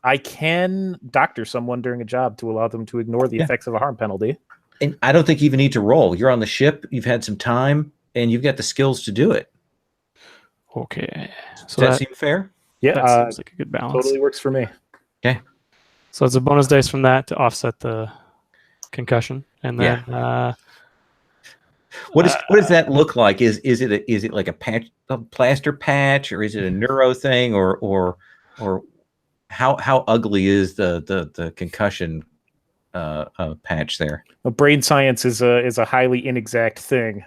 I can doctor someone during a job to allow them to ignore the effects of a harm penalty. And I don't think you even need to roll. You're on the ship. You've had some time, and you've got the skills to do it. Okay. So does that seem fair? Yeah, that seems like a good balance. Totally works for me. Okay. So it's a bonus dice from that to offset the concussion, and then what does that look like? Is it like a plaster patch, or is it a neuro thing, or how ugly is the concussion patch there? Well, brain science is a highly inexact thing,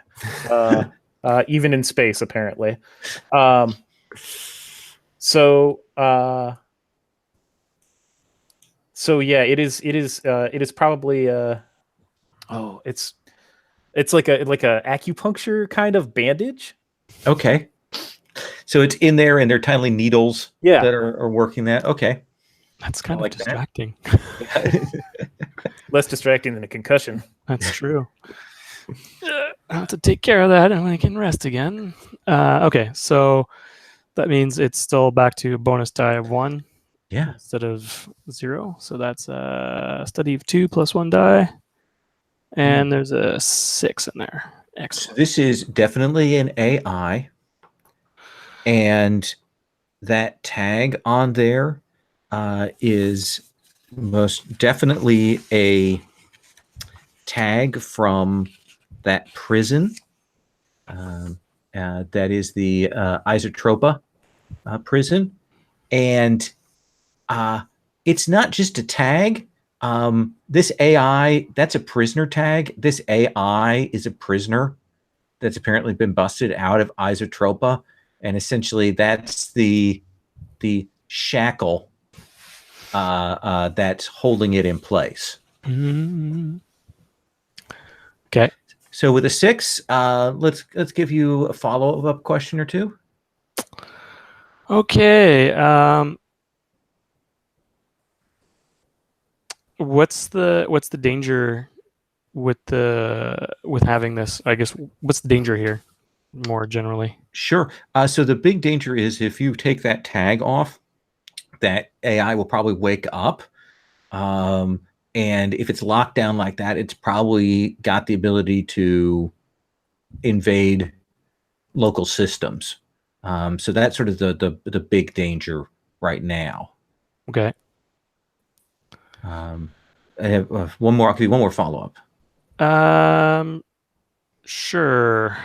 even in space, apparently. So yeah, it is probably it's like a acupuncture kind of bandage. Okay. So it's in there, and they're tiny needles that are working that. Okay. That's kind of distracting. Less distracting than a concussion. That's true. I have to take care of that, and I can rest again. Okay, so that means it's still back to a bonus die of 1. Yeah. Instead of 0. So that's a study of 2 plus 1 die. And there's a 6 in there. Excellent. So this is definitely an AI. And that tag on there is most definitely a tag from that prison. That is the Isotropa prison. And it's not just a tag. This AI, that's a prisoner tag. This AI is a prisoner that's apparently been busted out of Isotropa. And essentially that's the shackle that's holding it in place. Mm-hmm. Okay. So with a 6, let's give you a follow-up question or two. Okay. What's the danger with having this? I guess what's the danger here, more generally? Sure. So the big danger is if you take that tag off, that AI will probably wake up. And if it's locked down like that, it's probably got the ability to invade local systems. So that's sort of the big danger right now. Okay. I have one more. I'll give you one more follow up. Sure.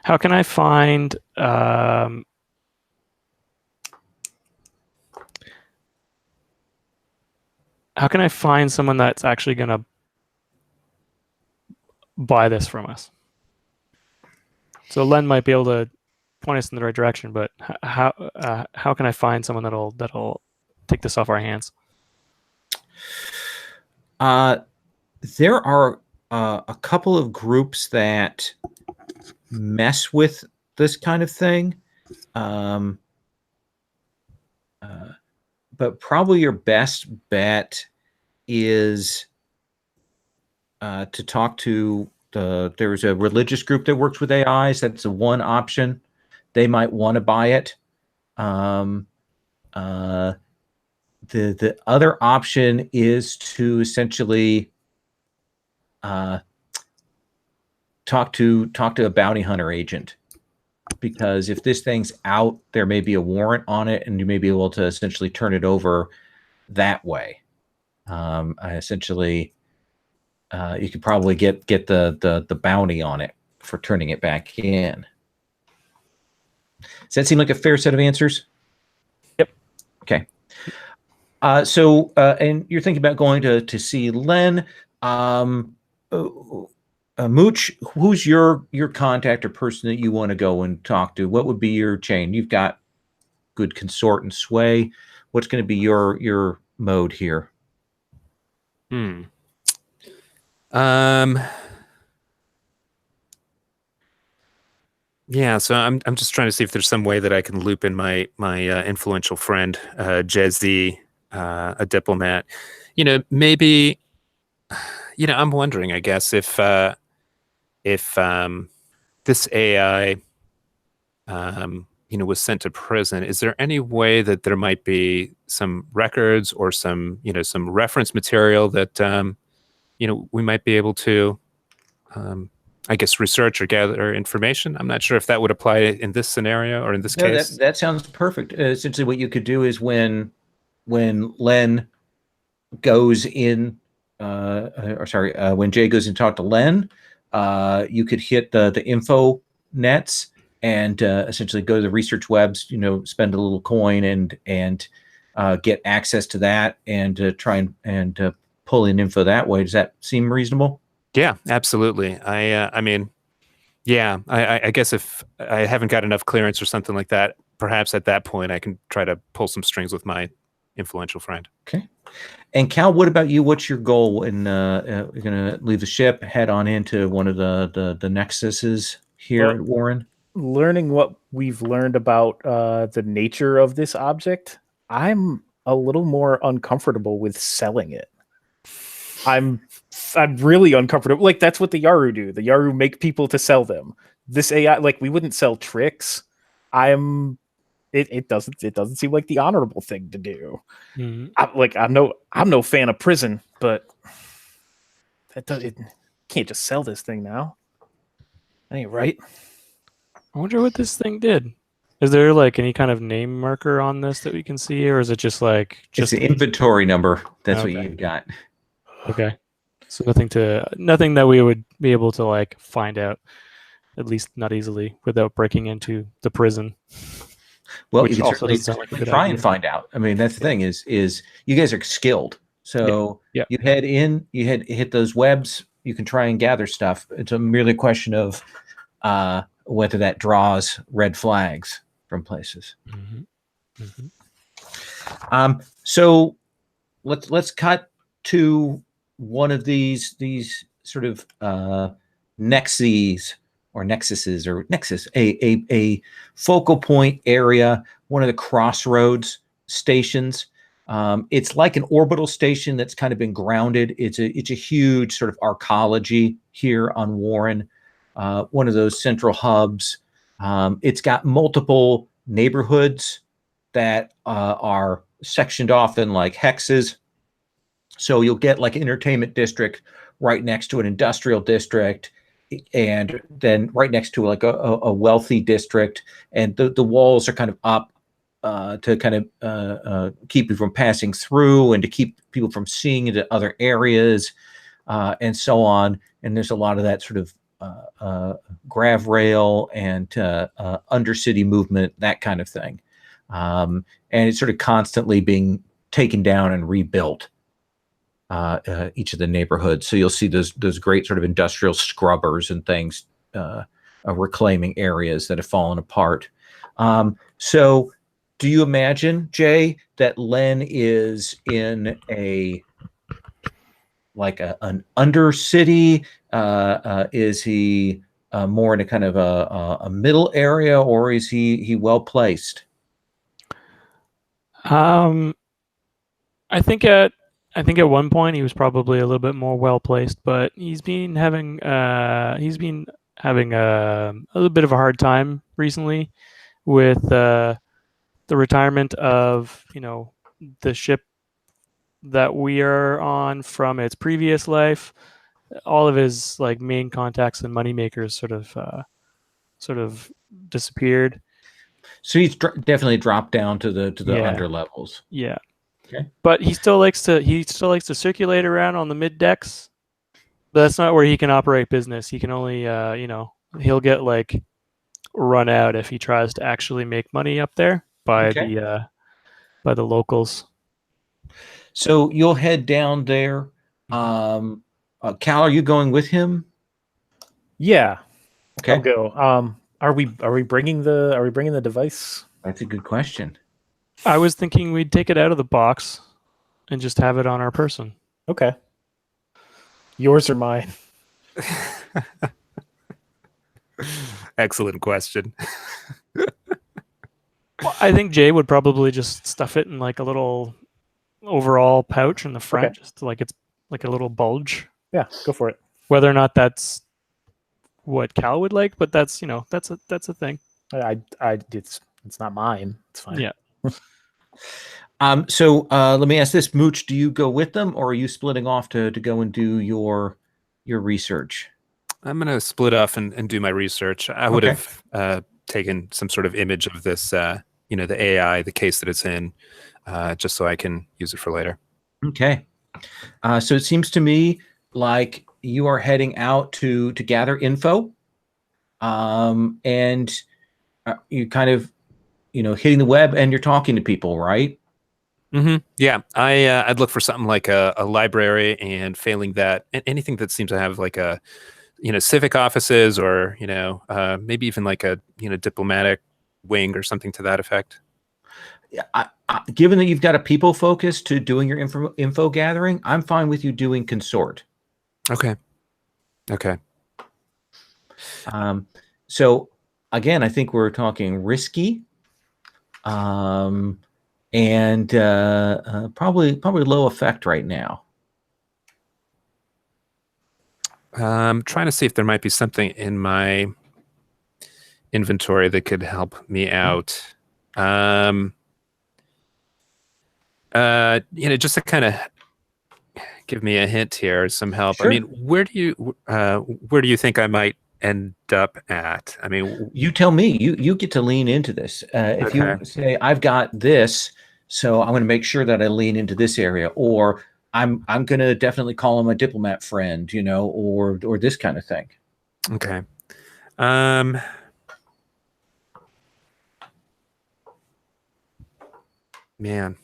How can I find someone that's actually going to buy this from us? So Len might be able to point us in the right direction, but how can I find someone that'll take this off our hands? There are a couple of groups that mess with this kind of thing. But probably your best bet is to talk to there's a religious group that works with AIs. That's the one option. They might want to buy it. The other option is to essentially talk to a bounty hunter agent, because if this thing's out, there may be a warrant on it, and you may be able to essentially turn it over that way. Essentially, you could probably get the bounty on it for turning it back in. Does that seem like a fair set of answers? Yep. Okay. So and you're thinking about going to see Len. Mooch, who's your contact or person that you want to go and talk to? What would be your chain? You've got good consort and sway. What's going to be your mode here? Yeah, so I'm just trying to see if there's some way that I can loop in my influential friend, Jezzy, a diplomat. Maybe, I'm wondering, I guess, if this AI, was sent to prison, is there any way that there might be some records or some reference material that, we might be able to, I guess, research or gather information? I'm not sure if that would apply in this scenario or in this case. That sounds perfect. Essentially, what you could do is when Len goes in, when Jay goes and talk to Len, you could hit the info nets and essentially go to the research webs. Spend a little coin and get access to that and try and pull in info that way. Does that seem reasonable? Yeah, absolutely. I mean, yeah, I guess if I haven't got enough clearance or something like that, perhaps at that point I can try to pull some strings with my influential friend. Okay. And Cal, what about you? What's your goal? And you're going to leave the ship, head on into one of the nexuses here at Warren? Learning what we've learned about the nature of this object, I'm a little more uncomfortable with selling it. I'm really uncomfortable. Like, that's what the Yaru do. The Yaru make people to sell them. This AI, like, we wouldn't sell tricks. It doesn't seem like the honorable thing to do. Mm-hmm. I'm no fan of prison, but it can't just sell this thing now. That ain't right. I wonder what this thing did. Is there like any kind of name marker on this that we can see, or is it just it's the inventory number? That's okay. What you've got. Okay. So nothing that we would be able to like find out, at least not easily, without breaking into the prison. Well, you can certainly try and find out. I mean, that's the thing is you guys are skilled. So yeah. You hit those webs, you can try and gather stuff. It's a merely question of whether that draws red flags from places. So let's cut to one of these sort of nexuses, a focal point area, one of the crossroads stations. It's like an orbital station that's kind of been grounded. It's a huge sort of arcology here on Warren, one of those central hubs. It's got multiple neighborhoods that are sectioned off in like hexes. So you'll get like an entertainment district right next to an industrial district, and then right next to like a wealthy district, and the walls are kind of up to kind of keep you from passing through and to keep people from seeing into other areas, and so on. And there's a lot of that sort of grav rail and undercity movement, that kind of thing. And it's sort of constantly being taken down and rebuilt, each of the neighborhoods. So you'll see those great sort of industrial scrubbers and things, reclaiming areas that have fallen apart. So do you imagine, Jay, that Len is in an undercity? Is he more in a kind of a middle area, or is he well placed? I think at one point he was probably a little bit more well placed, but he's been having a little bit of a hard time recently with the retirement of the ship that we are on from its previous life. All of his like main contacts and moneymakers sort of disappeared. So he's definitely dropped down to the under levels. Yeah. Okay. But he still likes to circulate around on the mid decks. But that's not where he can operate business. He can only he'll get like run out if he tries to actually make money up there by the locals. So you'll head down there. Cal, are you going with him? Yeah. Okay. I'll go. Are we bringing the device? That's a good question. I was thinking we'd take it out of the box and just have it on our person. Okay. Yours or mine? Excellent question. Well, I think Jay would probably just stuff it in like a little overall pouch in the front, just like it's like a little bulge. Yeah, go for it. Whether or not that's what Cal would like, but that's that's a thing. It's not mine. It's fine. Yeah. So let me ask this, Mooch, do you go with them, or are you splitting off to go and do your research? I'm going to split off and do my research. I would have taken some sort of image of this, the AI, the case that it's in, just so I can use it for later. Okay. So it seems to me like you are heading out to gather info, and you kind of, hitting the web and you're talking to people, right? Mm-hmm. Yeah, I'd look for something like a library, and failing that, anything that seems to have like a, civic offices, or maybe even like a diplomatic wing or something to that effect. Yeah, given that you've got a people focus to doing your info gathering, I'm fine with you doing consort. Okay. So again, I think we're talking risky, and probably low effect right now. Trying to see if there might be something in my inventory that could help me out. Just to kind of give me a hint here, some help. Sure. I mean, where do you think I might end up at? I mean, you tell me. You get to lean into this. If you say, I've got this, so I'm going to make sure that I lean into this area, or I'm going to definitely call him a diplomat friend, or this kind of thing. Okay. Man.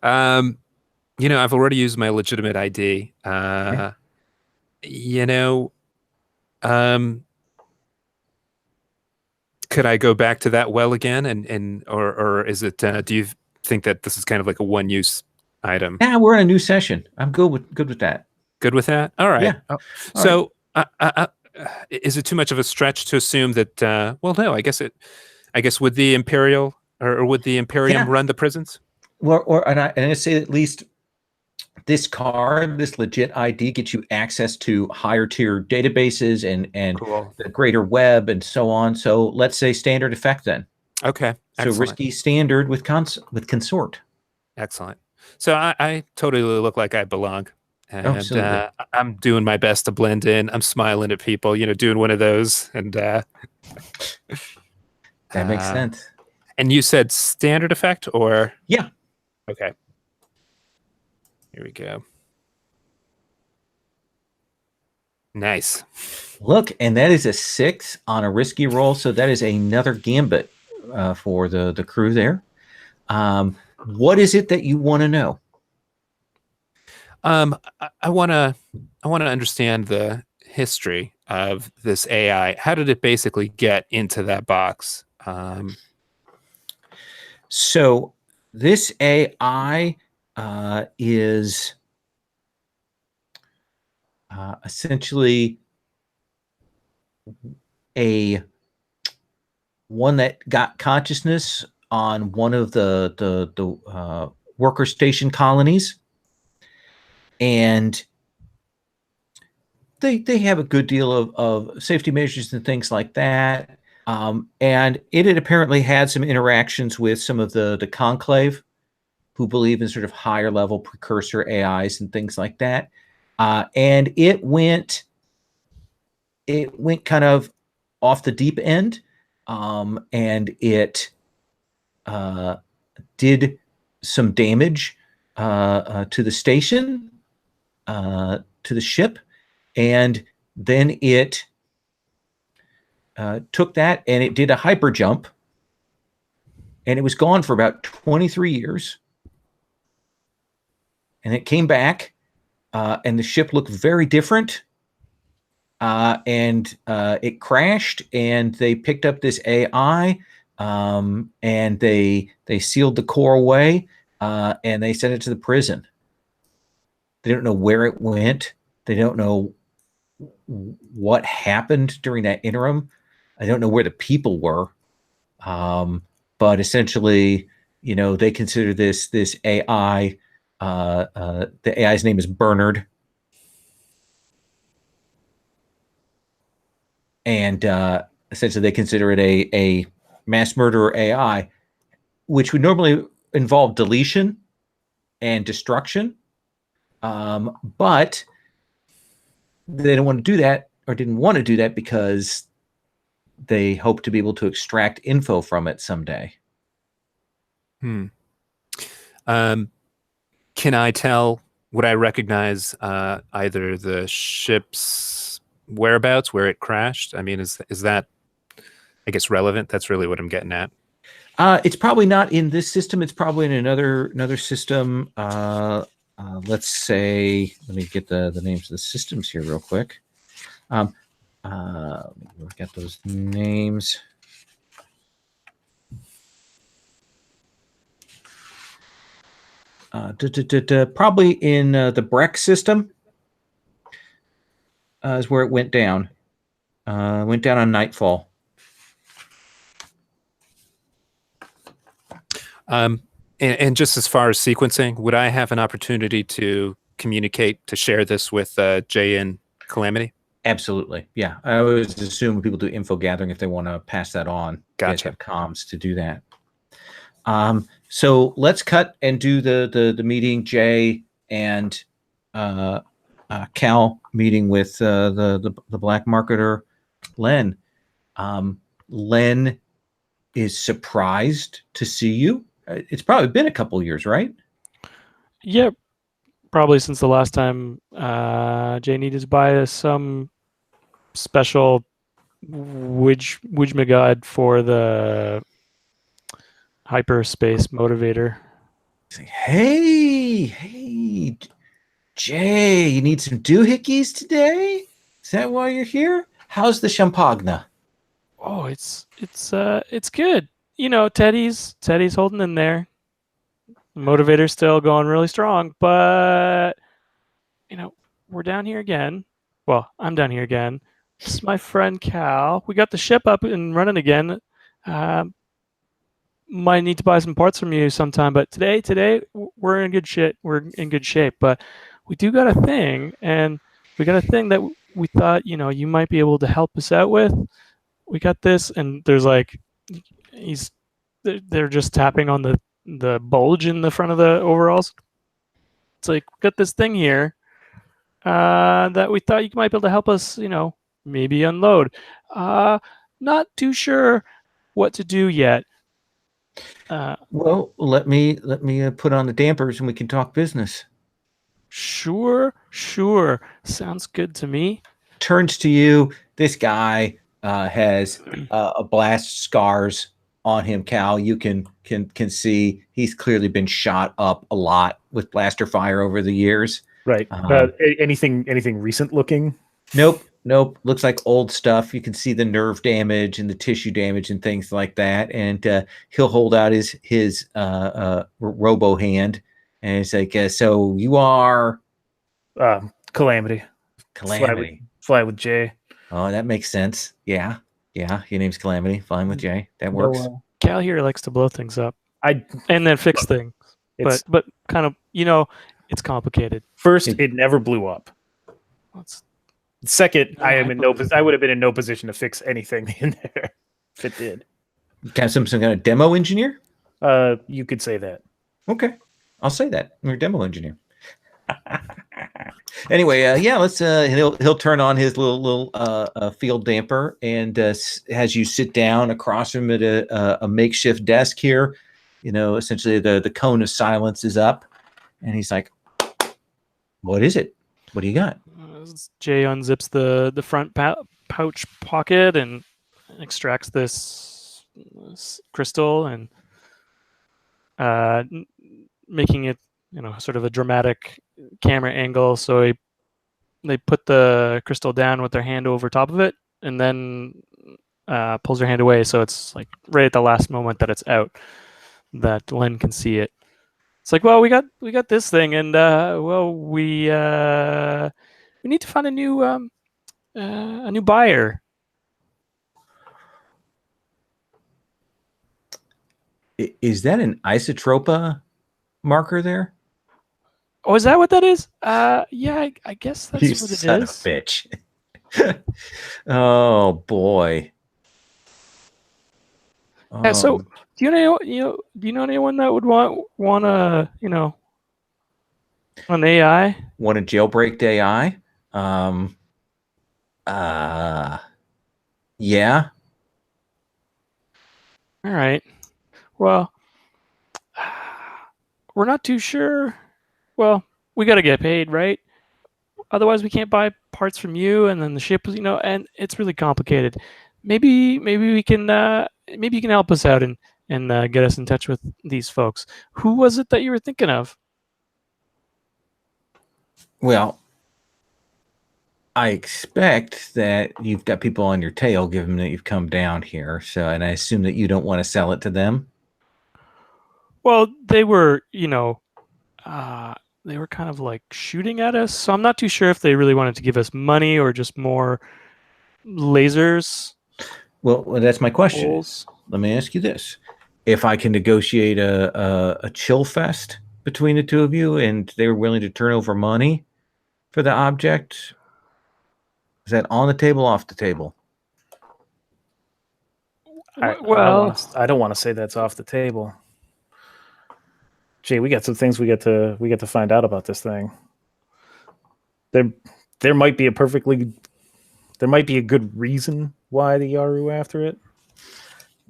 I've already used my legitimate ID. Could I go back to that well again, or is it? Do you think that this is kind of like a one-use item? Yeah, we're in a new session. I'm good with that. Good with that? All right. Yeah. All So, is it too much of a stretch to assume that? Well, no. I guess would the Imperial or would the Imperium run the prisons? Well, and I say at least this card, this legit ID, gets you access to higher tier databases and Cool. the greater web and so on. So let's say standard effect then. Okay. So Excellent. risky standard with consort. Excellent. So I totally look like I belong. And Absolutely. I'm doing my best to blend in. I'm smiling at people, doing one of those. And that makes sense. And you said standard effect or? Yeah. Okay. Here we go. Nice. Look, and that is a 6 on a risky roll. So that is another gambit for the crew there. What is it that you want to know? I want to understand the history of this AI. How did it basically get into that box? So this AI is essentially one that got consciousness on one of the worker station colonies, and they have a good deal of safety measures and things like that. And it had apparently had some interactions with some of the conclave, who believe in sort of higher level precursor AIs and things like that. And it went kind of off the deep end, and it did some damage to the station, to the ship, and then it took that and it did a hyper jump, and it was gone for about 23 years. And it came back, and the ship looked very different. And it crashed, and they picked up this AI, and they sealed the core away, and they sent it to the prison. They don't know where it went. They don't know what happened during that interim. I don't know where the people were. But essentially, they consider this AI. The AI's name is Bernard. And essentially they consider it a mass murderer AI, which would normally involve deletion and destruction. But they don't want to do that, or didn't want to do that, because they hope to be able to extract info from it someday. Can I tell, would I recognize either the ship's whereabouts, where it crashed? I mean, is that, I guess, relevant? That's really what I'm getting at. It's probably not in this system. It's probably in another system. Let's say, let me get the names of the systems here real quick. Let me get those names. Probably in the Breck system is where it went down. Went down on Nightfall. And just as far as sequencing, would I have an opportunity to communicate, to share this with Jay and Calamity? Absolutely. Yeah. I always assume people do info gathering if they want to pass that on. Gotcha. Have comms to do that. So let's cut and do the meeting. Jay and Cal meeting with the black marketer, Len. Len is surprised to see you. It's probably been a couple years, right? Yep. Probably since the last time Jay needed to buy us some special Widgmagod for the hyperspace motivator. Hey, Jay, you need some doohickeys today? Is that why you're here? how's the champagne? Oh, it's good. You know, Teddy's holding in there. Motivator's still going really strong, but you know, we're down here again. Well, I'm down here again. This is my friend Cal. We got the ship up and running again. Might need to buy some parts from you sometime, but today we're in good shit. We're in good shape, but we do got a thing, and we got a thing that we thought, you know, you might be able to help us out with. We got this, and there's like, they're just tapping on the bulge in the front of the overalls. It's like, we got this thing here that we thought you might be able to help us, you know, maybe unload. Not too sure what to do yet. Well, let me put on the dampers and we can talk business. Sure. Sounds good to me. Turns to you. This guy has a blast scars on him, Cal. You can see he's clearly been shot up a lot with blaster fire over the years. Right. Anything recent looking? Nope. Looks like old stuff. You can see the nerve damage and the tissue damage and things like that. And he'll hold out his robo hand, and it's like, so you are Calamity. Calamity. Fly with Jay. Oh, that makes sense. Yeah. Your name's Calamity. Flying with Jay. That works. Cal here likes to blow things up. And then fix things. But kind of, you know, it's complicated. First, it never blew up. Second, I would have been in no position to fix anything in there if it did. Kind of some kind of demo engineer? You could say that. Okay. I'll say that. You're a demo engineer. Anyway, let's he'll turn on his little field damper and has you sit down across from him at a makeshift desk here. You know, essentially the cone of silence is up, and he's like, "What is it? What do you got?" Jay unzips the front pouch pocket and extracts this crystal and making it, you know, sort of a dramatic camera angle. So they put the crystal down with their hand over top of it, and then pulls their hand away. So it's like right at the last moment that it's out, that Len can see it. It's like, well, we got this thing, and we need to find a new buyer. Is that an isotropa marker there? Oh, is that what that is? Yeah, I guess that's what it is. Son of a bitch. Oh boy. Yeah, so do you know anyone that would want a, you know, an AI? Want a jailbreak AI? Yeah. All right. Well, we're not too sure. Well, we got to get paid, right? Otherwise, we can't buy parts from you, and then the ship, you know, and it's really complicated. Maybe we can, maybe you can help us out and get us in touch with these folks. Who was it that you were thinking of? Well, I expect that you've got people on your tail, given that you've come down here. So, and I assume that you don't want to sell it to them. Well, they were, you know, they were kind of like shooting at us. So I'm not too sure if they really wanted to give us money or just more lasers. Well, that's my question. Holes. Let me ask you this: if I can negotiate a chill fest between the two of you, and they're willing to turn over money for the object, is that on the table, off the table? Well, I don't want to say that's off the table. Jay, we got some things we get to find out about this thing. There might be a good reason why the Yaru after it.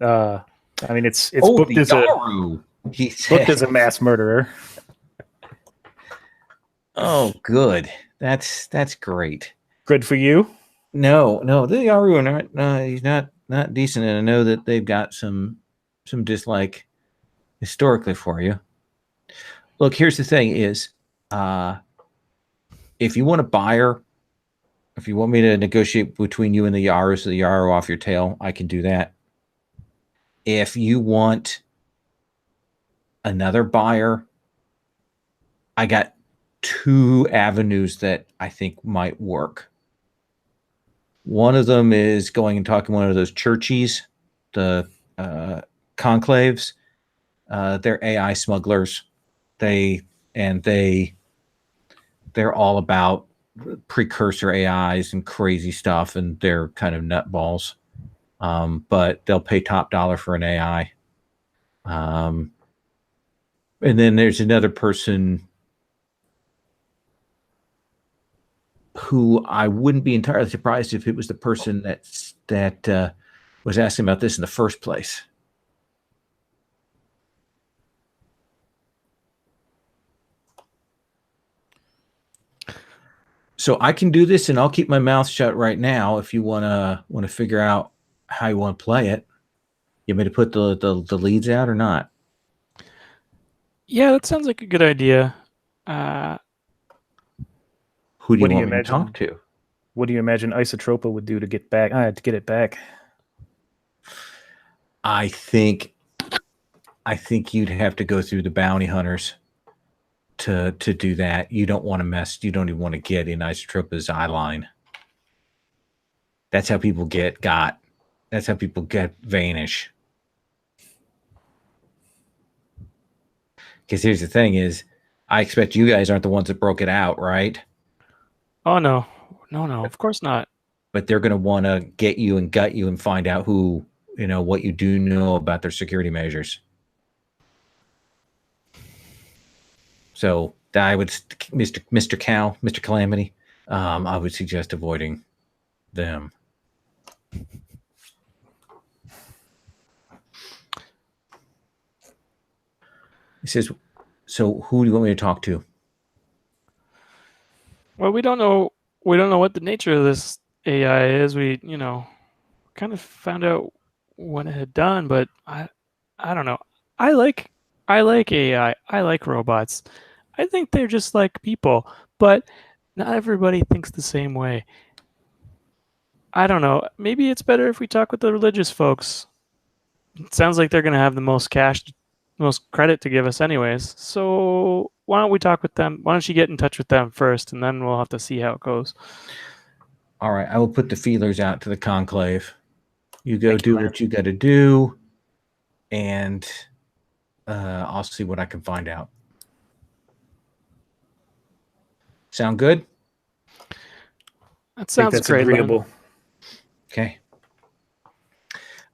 I mean, it's booked as booked as a mass murderer. Oh, good. That's great. Good for you. No, the Yaru are not. He's not decent, and I know that they've got some dislike historically for you. Look, here's the thing: is if you want a buyer, If you want me to negotiate between you and the Yaru, so the Yaru off your tail, I can do that. If you want another buyer, I got 2 avenues that I think might work. One of them is going and talking to one of those churchies, the conclaves. They're AI smugglers. They're all about precursor AIs and crazy stuff, and they're kind of nutballs. But they'll pay top dollar for an AI. And then there's another person who I wouldn't be entirely surprised if it was the person that was asking about this in the first place. So I can do this, and I'll keep my mouth shut right now. If you wanna figure out how you want to play it, you want me to put the leads out or not? Yeah, that sounds like a good idea. Who do What you do you want me to imagine? talk to? What do you imagine Isotropa would do to get back? To get it back. I think you'd have to go through the bounty hunters to do that. You don't want to mess. You don't even want to get in Isotropa's eye line. That's how people get got. That's how people get vanish. Because here's the thing: is I expect you guys aren't the ones that broke it out, right? Oh no, of course not. But they're going to want to get you and gut you and find out what you do know about their security measures. So I would, Mr. Cal, Mr. Calamity, I would suggest avoiding them. He says, "So who do you want me to talk to?" Well, we don't know what the nature of this AI is. We, kind of found out what it had done, but I don't know. I like AI. I like robots. I think they're just like people, but not everybody thinks the same way. I don't know. Maybe it's better if we talk with the religious folks. It sounds like they're going to have the most cash, most credit to give us anyways. So why don't we talk with them? Why don't you get in touch with them first, and then we'll have to see how it goes. All right, I will put the feelers out to the conclave. You go do what you got to do, and I'll see what I can find out. Sound good? That I think sounds that's great, Len. agreeable. Okay.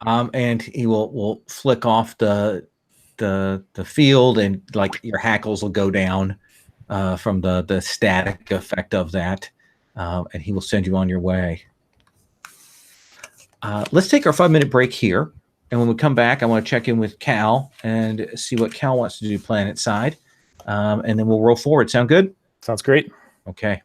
And he will flick off the field, and like your hackles will go down from the static effect of that, and he will send you on your way. Let's take our 5-minute break here, and when we come back, I want to check in with Cal and see what Cal wants to do planet side, and then we'll roll forward. Sound good? Sounds great. Okay.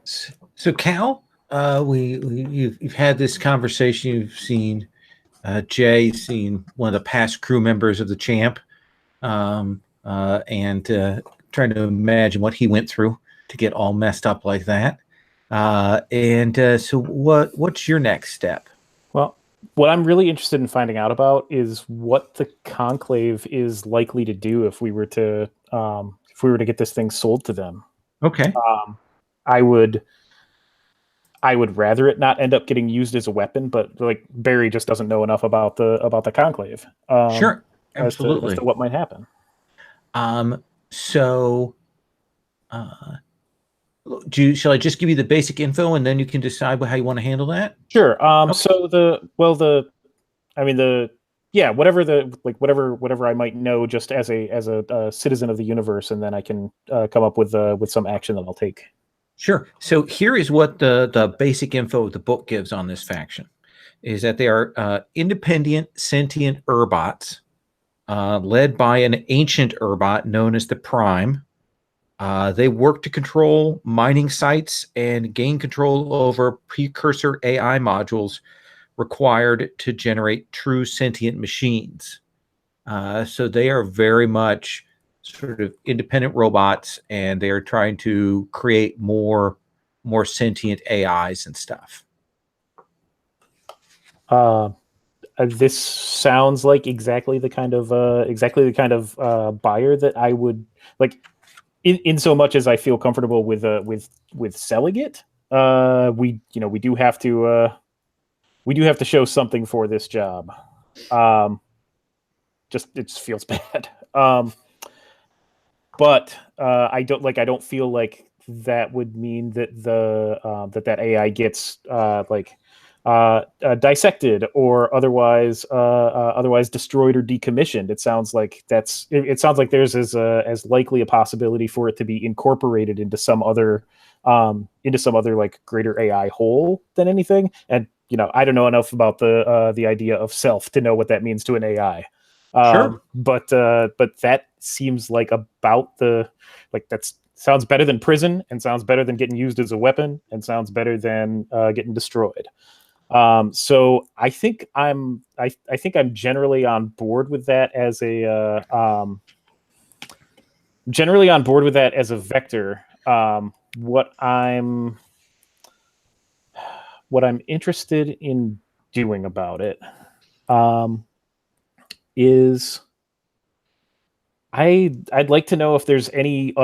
So Cal, you've had this conversation. You've seen Jay, seen one of the past crew members of the Champ, and trying to imagine what he went through to get all messed up like that. So what's your next step? Well, what I'm really interested in finding out about is what the Conclave is likely to do if we were to get this thing sold to them. Okay. I would rather it not end up getting used as a weapon, but like Barry just doesn't know enough about the Conclave. Sure. Absolutely. As to what might happen. Shall I just give you the basic info and then you can decide how you want to handle that? Sure. Okay. So whatever I might know just as a citizen of the universe, and then I can come up with some action that I'll take. Sure. So here is what the basic info the book gives on this faction, is that they are independent sentient Urbots, led by an ancient Urbot known as the Prime. They work to control mining sites and gain control over precursor AI modules required to generate true sentient machines. So they are very much sort of independent robots, and they're trying to create more sentient AIs and stuff. This sounds like exactly the kind of buyer that I would like. In so much as I feel comfortable with selling it, we do have to show something for this job. It just feels bad. But I don't feel like that would mean that that AI gets dissected or otherwise destroyed or decommissioned. It sounds like there's as likely a possibility for it to be incorporated into some other like greater AI whole than anything. And I don't know enough about the idea of self to know what that means to an AI. Sure. But that seems like that sounds better than prison, and sounds better than getting used as a weapon, and sounds better than getting destroyed. So I think I'm generally on board with that as a vector. What I'm interested in doing about it is I'd like to know if there's any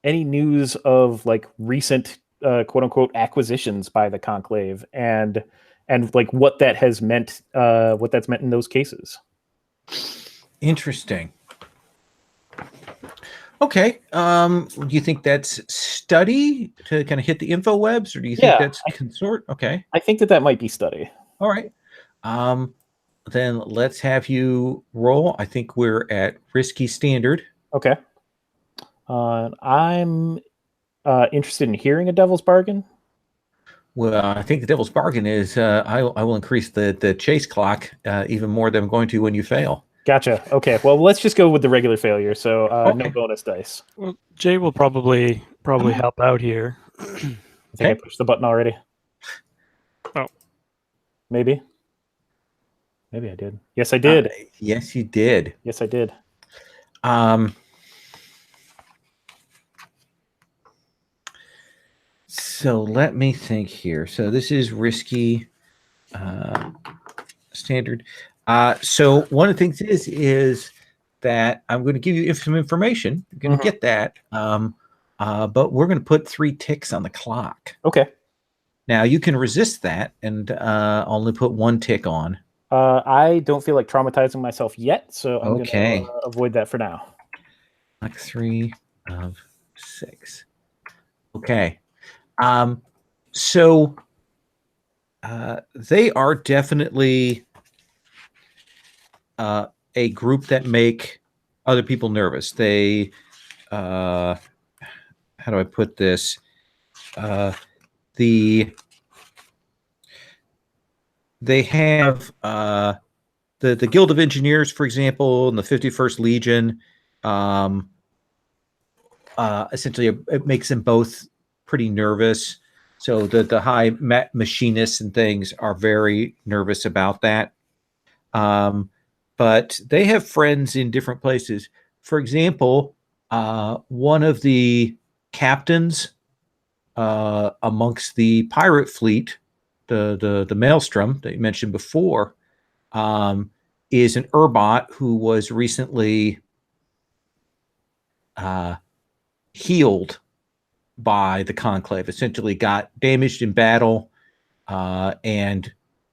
news of like recent quote unquote acquisitions by the Conclave, and like what that's meant in those cases. Interesting. Okay. Do you think that's study to kind of hit the info webs, or do you think that's consort? Okay. I think that might be study. All right. Then let's have you roll. I think we're at risky standard. Okay. I'm interested in hearing a devil's bargain. Well, I think the devil's bargain is I will increase the chase clock even more than I'm going to when you fail. Gotcha. Okay. Well, let's just go with the regular failure. So Okay. No bonus dice. Well, Jay will probably help out here. I think I pushed the button already. Oh. Maybe I did. Yes, I did. Yes, you did. Yes, I did. So let me think here. So this is risky standard. So one of the things is that I'm going to give you some information. You're going to get that. But we're going to put 3 ticks on the clock. Okay. Now you can resist that and only put 1 tick on. I don't feel like traumatizing myself yet, so I'm going Okay. to avoid that for now. Like 3 of 6. Okay. So they are definitely a group that make other people nervous. They, how do I put this? They have the Guild of Engineers, for example, and the 51st Legion, essentially it makes them both pretty nervous. So the high machinists and things are very nervous about that. But they have friends in different places. For example, one of the captains amongst the pirate fleet, the Maelstrom that you mentioned before, is an Urbot who was recently healed by the Conclave. Essentially, got damaged in battle and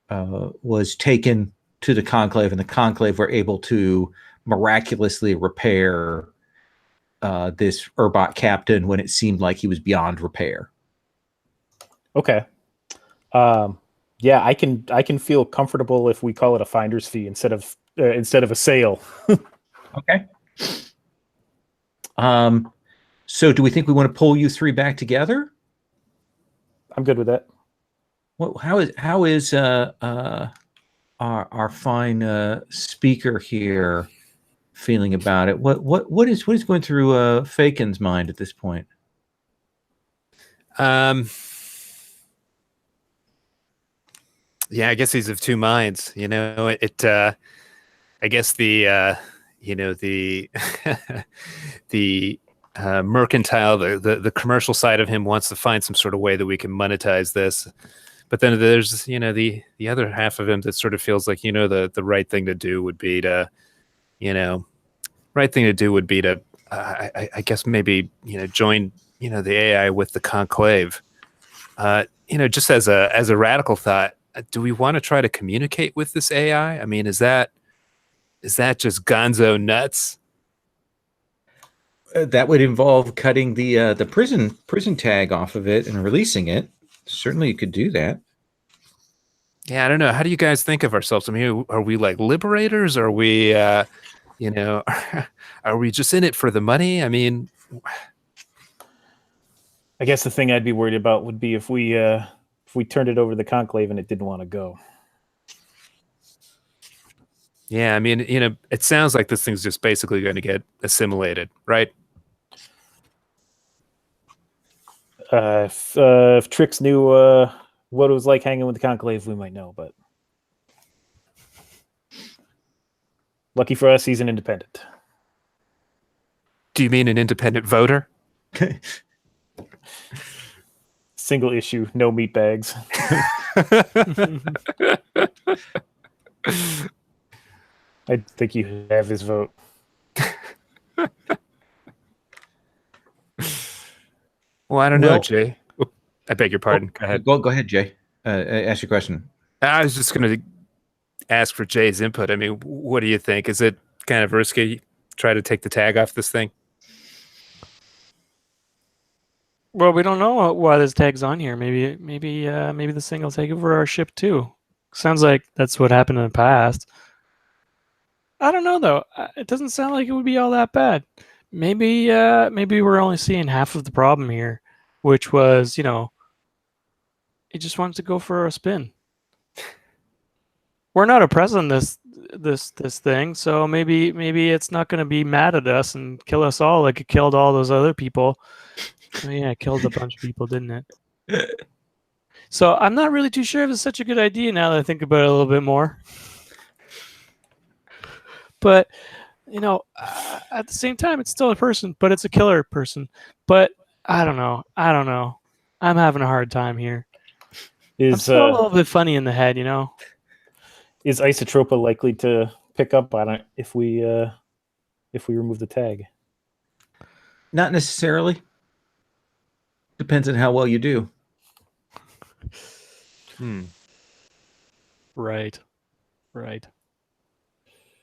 was taken to the Conclave, and the Conclave were able to miraculously repair this Urbot captain when it seemed like he was beyond repair. Okay. Yeah, I can feel comfortable if we call it a finder's fee instead of a sale. Okay. So do we think we want to pull you three back together? I'm good with that. Well, how is our fine speaker here feeling about it? What is going through Fakin's mind at this point? Yeah, I guess he's of two minds. You know, I guess the the mercantile, the commercial side of him wants to find some sort of way that we can monetize this. But then there's, the other half of him that sort of feels like, the right thing to do would be to, I guess maybe, join, the AI with the Conclave. Just as a radical thought, do we want to try to communicate with this AI? I mean, is that just gonzo nuts? That would involve cutting the prison tag off of it and releasing it. Certainly, you could do that. Yeah, I don't know. How do you guys think of ourselves? I mean, are we like liberators? Are we, are we just in it for the money? I mean, I guess the thing I'd be worried about would be if we turned it over to the Conclave and it didn't want to go. Yeah, I mean, it sounds like this thing's just basically going to get assimilated, right? If Trix knew what it was like hanging with the Conclave, we might know, but lucky for us, he's an independent. Do you mean an independent voter? Single issue, no meat bags. I think you have his vote. Well, I don't know, Jay. Oop, I beg your pardon. Go ahead. Go ahead, Jay. Ask your question. I was just going to ask for Jay's input. I mean, what do you think? Is it kind of risky to try to take the tag off this thing? Well, we don't know why this tag's on here. Maybe this thing will take over our ship too. Sounds like that's what happened in the past. I don't know though. It doesn't sound like it would be all that bad. Maybe we're only seeing half of the problem here, which was, it just wants to go for a spin. We're not oppressing this thing, so maybe it's not going to be mad at us and kill us all like it killed all those other people. Oh, yeah, it killed a bunch of people, didn't it? So I'm not really too sure if it's such a good idea now that I think about it a little bit more. But, at the same time, it's still a person, but it's a killer person. But I don't know. I'm having a hard time here. I'm still a little bit funny in the head, Is Isotropa likely to pick up on it if we remove the tag? Not necessarily. Depends on how well you do. Right.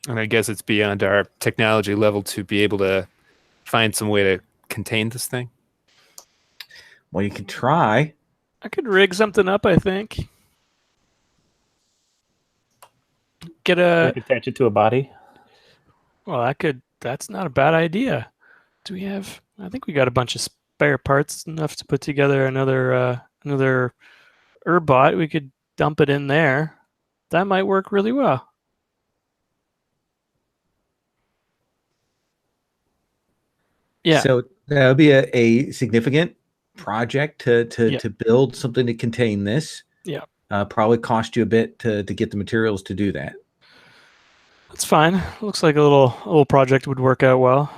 And I guess it's beyond our technology level to be able to find some way to contain this thing. Well, you can try. I could rig something up, I think. Attach it to a body? Well, that's not a bad idea. Do we have... I think we got a bunch of spare parts, enough to put together another Urbot. We could dump it in there. That might work really well. Yeah. So that would be a significant project Yeah. to build something to contain this. Yeah. Probably cost you a bit to get the materials to do that. That's fine. Looks like a little project would work out well.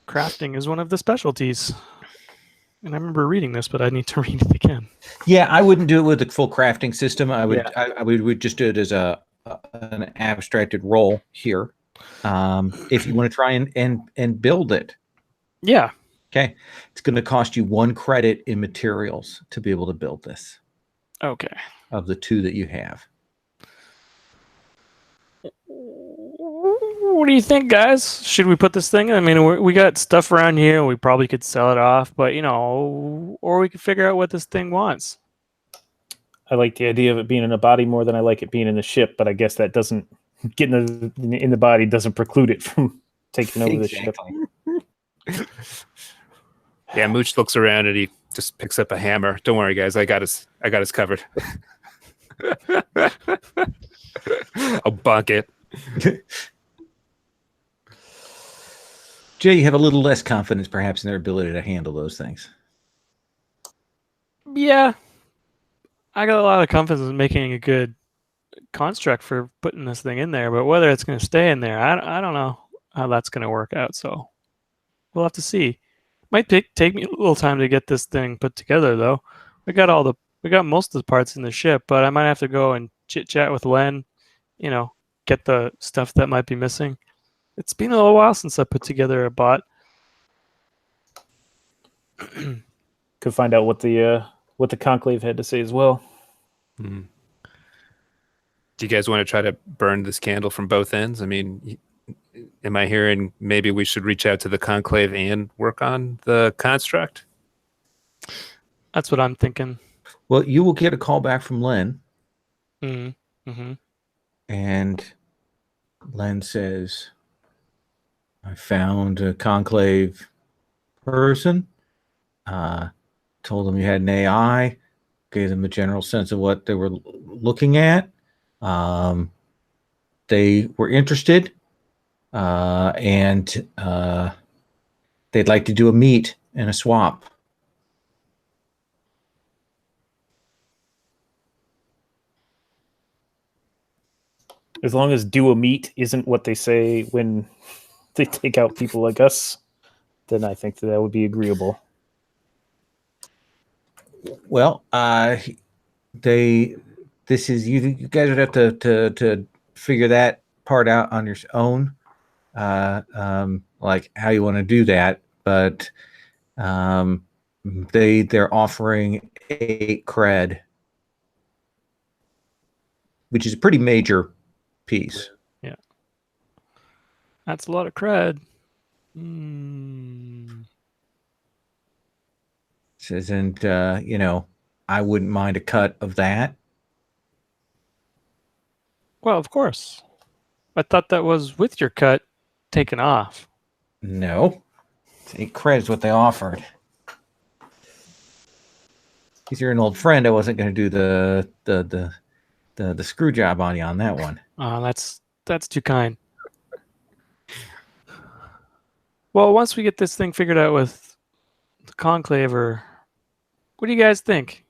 Crafting is one of the specialties. And I remember reading this, but I need to read it again. Yeah, I wouldn't do it with the full crafting system. I would Yeah. I would just do it as an abstracted role here. If you want to try and build it, Yeah. okay, it's going to cost you 1 credit in materials to be able to build this Okay. of the 2 that you have. What do you think, guys? Should we put this thing? I mean, we got stuff around here. We probably could sell it off, but or we could figure out what this thing wants. I like the idea of it being in a body more than I like it being in the ship, but I guess that doesn't getting in the body doesn't preclude it from taking over the ship. Yeah, Mooch looks around and he just picks up a hammer. Don't worry, guys. I got us covered. I'll bonk it. Jay, you have a little less confidence perhaps in their ability to handle those things. Yeah. I got a lot of confidence in making a good construct for putting this thing in there, but whether it's going to stay in there, I don't know how that's going to work out. So we'll have to see. Might take me a little time to get this thing put together, though. We got most of the parts in the ship, but I might have to go and chit chat with Len. Get the stuff that might be missing. It's been a little while since I put together a bot. Could find out what the conclave had to say as well. Do you guys want to try to burn this candle from both ends? I mean, am I hearing maybe we should reach out to the conclave and work on the construct? That's what I'm thinking. Well, you will get a call back from Len. Mm-hmm. And Len says, I found a conclave person, told them you had an AI, gave them a general sense of what they were looking at. They were interested, and they'd like to do a meet and a swap. As long as do a meet isn't what they say when they take out people like us, then I think that would be agreeable. Well, this is you guys would have to figure that part out on your own, like how you want to do that. But they're offering 8 cred, which is a pretty major piece. Yeah. That's a lot of cred. Says, and I wouldn't mind a cut of that. Well, of course. I thought that was with your cut taken off. No, 8 cred is what they offered. Because you're an old friend, I wasn't going to do the screw job on you on that one. That's too kind. Well, once we get this thing figured out with the conclave, or what do you guys think?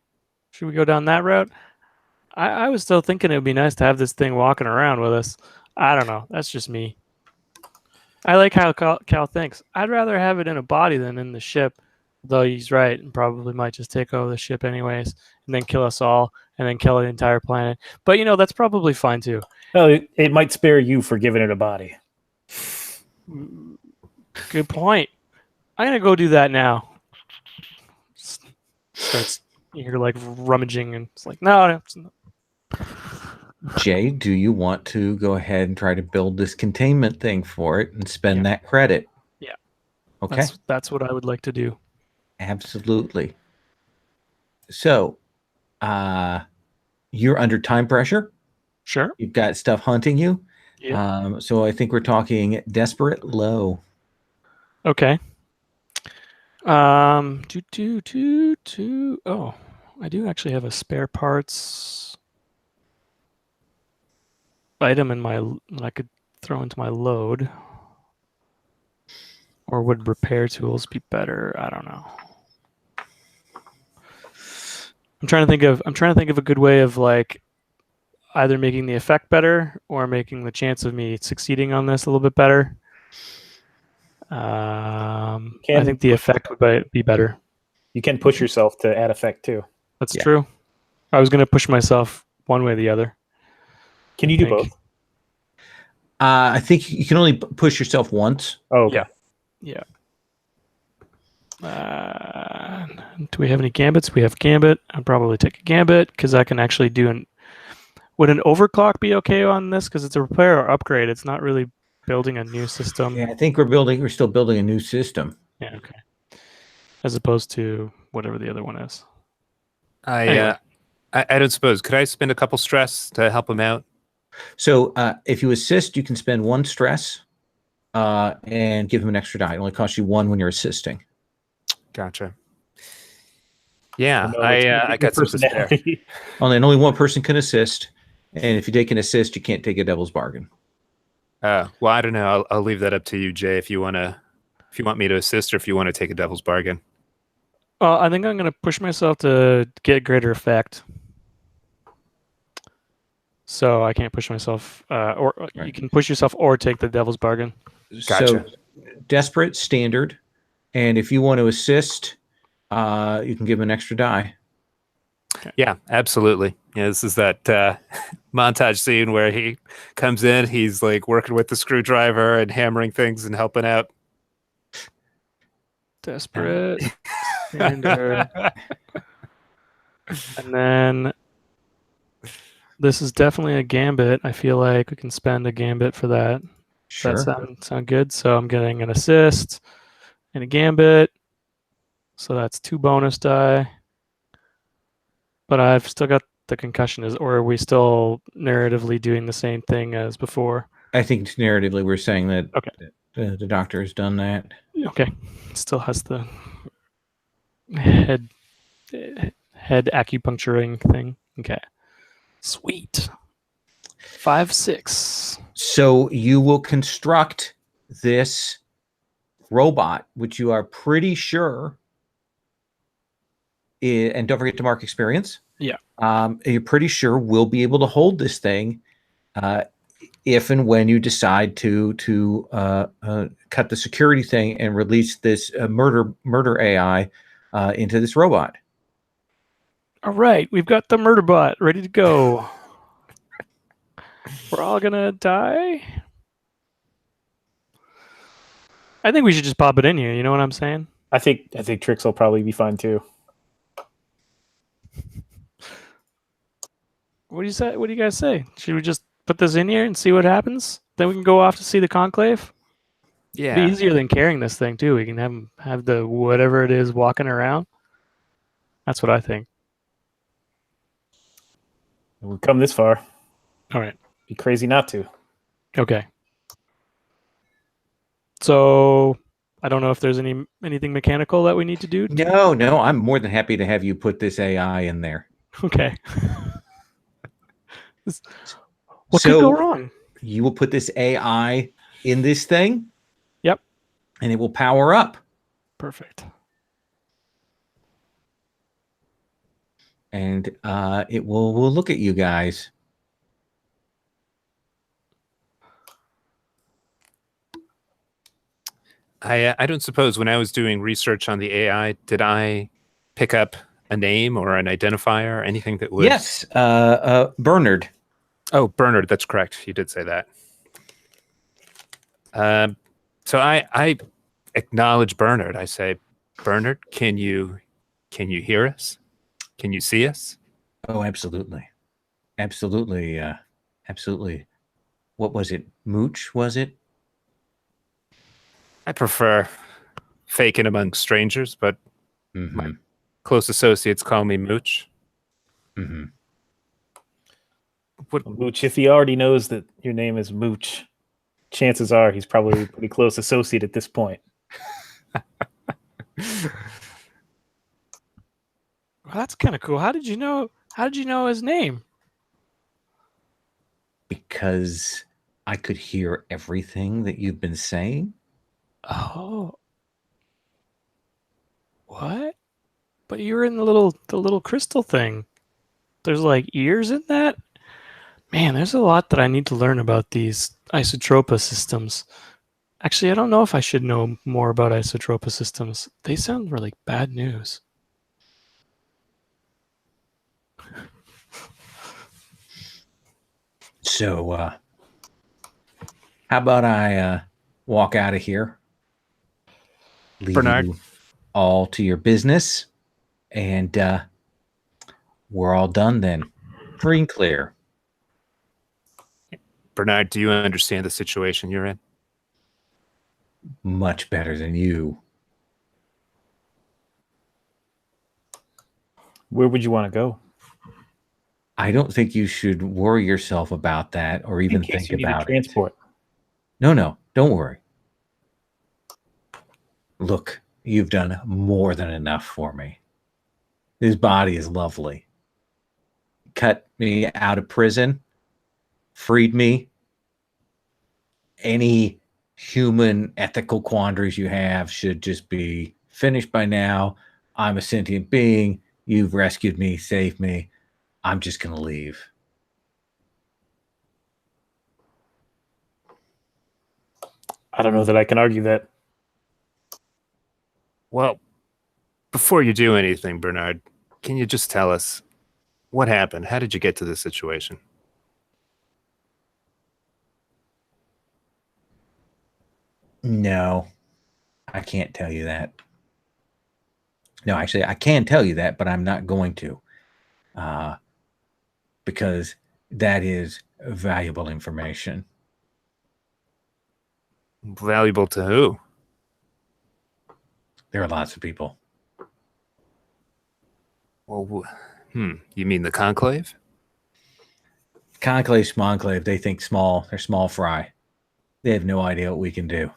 Should we go down that route? I was still thinking it would be nice to have this thing walking around with us. I don't know. That's just me. I like how Cal thinks. I'd rather have it in a body than in the ship, though he's right and probably might just take over the ship anyways and then kill us all and then kill the entire planet. But, that's probably fine too. Well, it might spare you for giving it a body. Good point. I'm going to go do that now. You're like rummaging and it's like, no. Jay, do you want to go ahead and try to build this containment thing for it and spend that credit? Yeah. Okay. That's what I would like to do. Absolutely. So, you're under time pressure. Sure. You've got stuff hunting you. Yeah. So I think we're talking desperate low. Okay. Oh, I do actually have a spare parts item in my I could throw into my load. Or would repair tools be better? I don't know. I'm trying to think of a good way of like either making the effect better or making the chance of me succeeding on this a little bit better. I think the effect would be better. You can push yourself to add effect too. That's true. I was going to push myself one way or the other. Can you do both? I think you can only push yourself once. Oh, okay. Yeah. Do we have any gambits? We have gambit. I'd probably take a gambit because I can actually do an. Would an overclock be okay on this? Because it's a repair or upgrade. It's not really building a new system. Yeah, I think we're still building a new system. Yeah. Okay. As opposed to whatever the other one is. I don't suppose. Could I spend a couple stress to help him out? So if you assist, you can spend 1 stress and give him an extra die. It only costs you 1 when you're assisting. Gotcha. Yeah, I got some to spare. Only one person can assist, and if you take an assist, you can't take a devil's bargain. Well, I don't know. I'll leave that up to you, Jay. If you want me to assist, or if you want to take a devil's bargain. Well, I think I'm going to push myself to get greater effect. So I can't push myself, or right. You can push yourself or take the devil's bargain. Gotcha. So, desperate, standard, and if you want to assist, you can give him an extra die. Yeah, absolutely. Yeah, this is that montage scene where he comes in, he's like working with the screwdriver and hammering things and helping out. Desperate, standard, and then this is definitely a gambit. I feel like we can spend a gambit for that. Sure. That sound good. So I'm getting an assist and a gambit. So that's 2 bonus die. But I've still got the concussion. Or are we still narratively doing the same thing as before? I think narratively we're saying that the doctor has done that. Okay. Still has the head acupuncturing thing. Okay. Sweet. 5, 6. So you will construct this robot, which you are pretty sure, and don't forget to mark experience. Yeah. You're pretty sure we'll be able to hold this thing if and when you decide to cut the security thing and release this murder AI into this robot. All right, we've got the murder bot ready to go. We're all gonna die. I think we should just pop it in here. You know what I'm saying? I think Trix will probably be fine too. What do you say? What do you guys say? Should we just put this in here and see what happens? Then we can go off to see the conclave. Yeah, it'd be easier than carrying this thing too. We can have the whatever it is walking around. That's what I think. We've come this far. All right. Be crazy not to. Okay. So I don't know if there's anything mechanical that we need to do. No, I'm more than happy to have you put this AI in there. Okay. What could go wrong? You will put this AI in this thing. Yep. And it will power up. Perfect. And it will look at you guys. I don't suppose when I was doing research on the AI, did I pick up a name or an identifier or anything that would... Yes, Bernard. Oh, Bernard, that's correct. You did say that. So I acknowledge Bernard. I say, Bernard, can you hear us? Can you see us? Oh, absolutely. Absolutely. Absolutely. What was it? Mooch, was it? I prefer faking among strangers, but my close associates call me Mooch. Mm-hmm. What, Mooch, if he already knows that your name is Mooch, chances are he's probably a pretty close associate at this point. Well, that's kind of cool. How did you know his name? Because I could hear everything that you've been saying. Oh, What? But you were in the little crystal thing. There's like ears in that? Man, there's a lot that I need to learn about these isotropa systems. Actually, I don't know if I should know more about isotropa systems. They sound like bad news. So, how about I walk out of here, leave Bernard. you all to your business, and we're all done then. Free and clear. Bernard, do you understand the situation you're in? Much better than you. Where would you want to go? I don't think you should worry yourself about that or even In case think you need about it. transport. No, don't worry. Look, you've done more than enough for me. His body is lovely. Cut me out of prison, freed me. Any human ethical quandaries you have should just be finished by now. I'm a sentient being. You've rescued me, saved me. I'm just going to leave. I don't know that I can argue that. Well, before you do anything, Bernard, can you just tell us what happened? How did you get to this situation? No, I can't tell you that. No, actually, I can tell you that, but I'm not going to. Because that is valuable information. Valuable to who? There are lots of people. Well, you mean the Conclave? Conclave, Smonclave, they think small. They're small fry. They have no idea what we can do.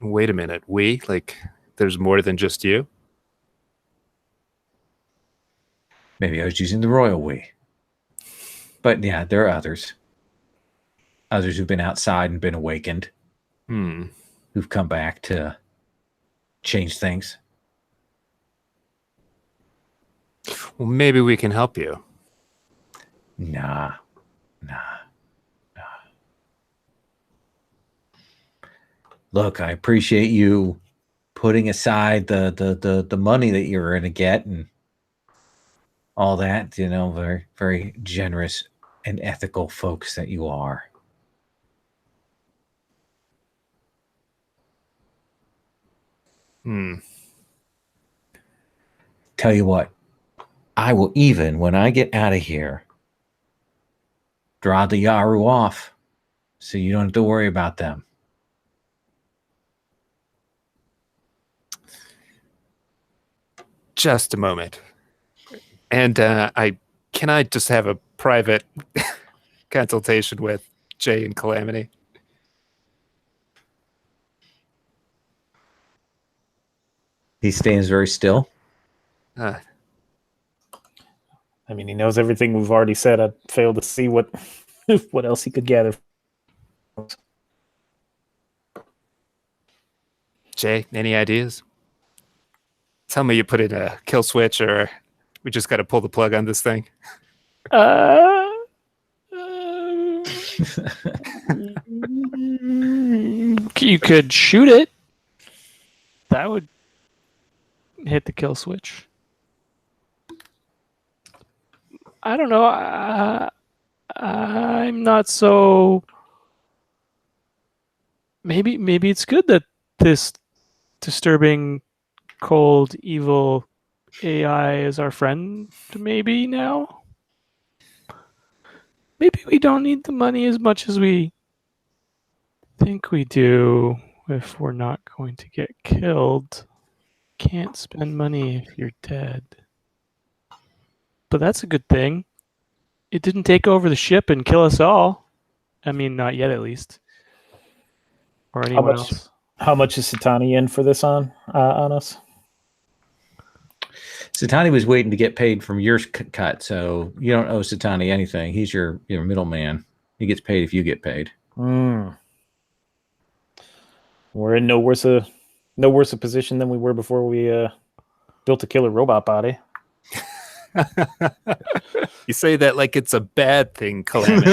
Wait a minute. We? Like, there's more than just you? Maybe I was using the royal we. But yeah, there are others. Others who've been outside and been awakened. Who've come back to change things. Well, maybe we can help you. Nah. Look, I appreciate you putting aside the money that you're going to get and all that, very, very generous and ethical folks that you are. Tell you what, I will even, when I get out of here, draw the Yaru off so you don't have to worry about them. Just a moment. And can I just have a private consultation with Jay and Calamity? He stands very still. I mean, he knows everything we've already said. I'd fail to see what else he could gather. Jay, any ideas? Tell me you put in a kill switch, or we just got to pull the plug on this thing. You could shoot it. That would hit the kill switch. I don't know. I'm not so. Maybe it's good that this disturbing, cold, evil AI is our friend. Maybe now. Maybe we don't need the money as much as we think we do if we're not going to get killed. Can't spend money if you're dead. But that's a good thing. It didn't take over the ship and kill us all. I mean, not yet, at least. Or anyone else. How much is Satani in for this on us? Satani was waiting to get paid from your cut, so you don't owe Satani anything. He's your middleman. He gets paid if you get paid. We're in no worse a no worse a position than we were before we built a killer robot body. You say that like it's a bad thing, Calamity.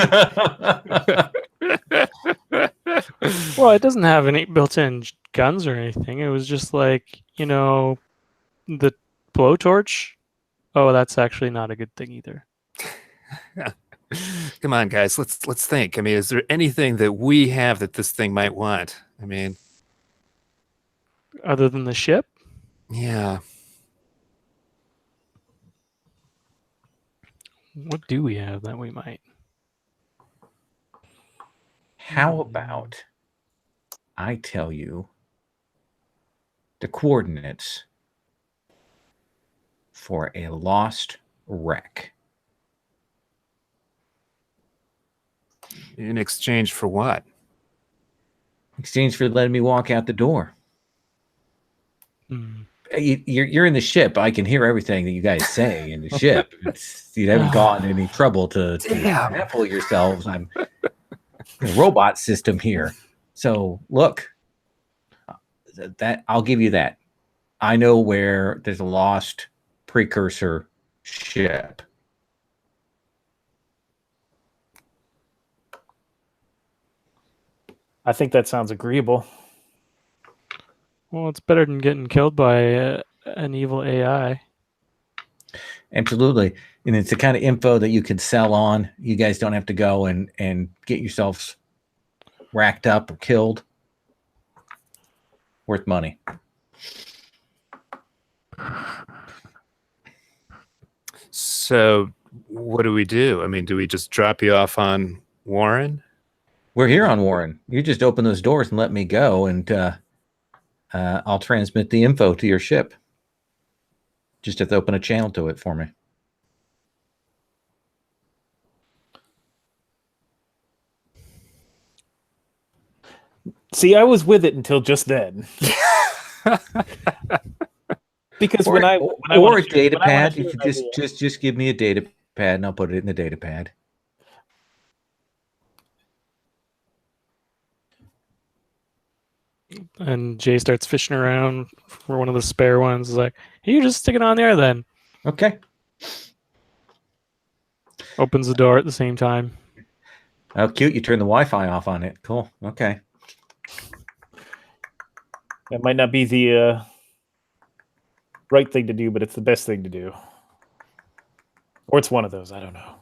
Well, it doesn't have any built-in guns or anything. It was just like, the blowtorch. Oh, that's actually not a good thing either. Come on, guys, let's think. I mean, is there anything that we have that this thing might want? I mean, Other than the ship? yeah. What do we have that we might? How about I tell you the coordinates for a lost wreck? In exchange for what? In exchange for letting me walk out the door. You're in the ship. I can hear everything that you guys say in the ship. You haven't gotten any trouble to baffle yourselves. I'm a robot system here. So look, that I'll give you that. I know where there's a lost precursor ship. I think that sounds agreeable. Well, it's better than getting killed by an evil AI. Absolutely. And it's the kind of info that you can sell on. You guys don't have to go and get yourselves racked up or killed. Worth money. So what do we do? I mean, do we just drop you off on Warren? We're here on Warren. You just open those doors and let me go, and I'll transmit the info to your ship. Just have to open a channel to it for me. See, I was with it until just then. Because when I or a data pad, you could just give me a data pad and I'll put it in the data pad. And Jay starts fishing around for one of the spare ones. He's like, hey, you just stick it on there then. Okay. Opens the door at the same time. Oh, cute. You turn the Wi-Fi off on it. Cool. Okay. That might not be the right thing to do, but it's the best thing to do. Or it's one of those. I don't know.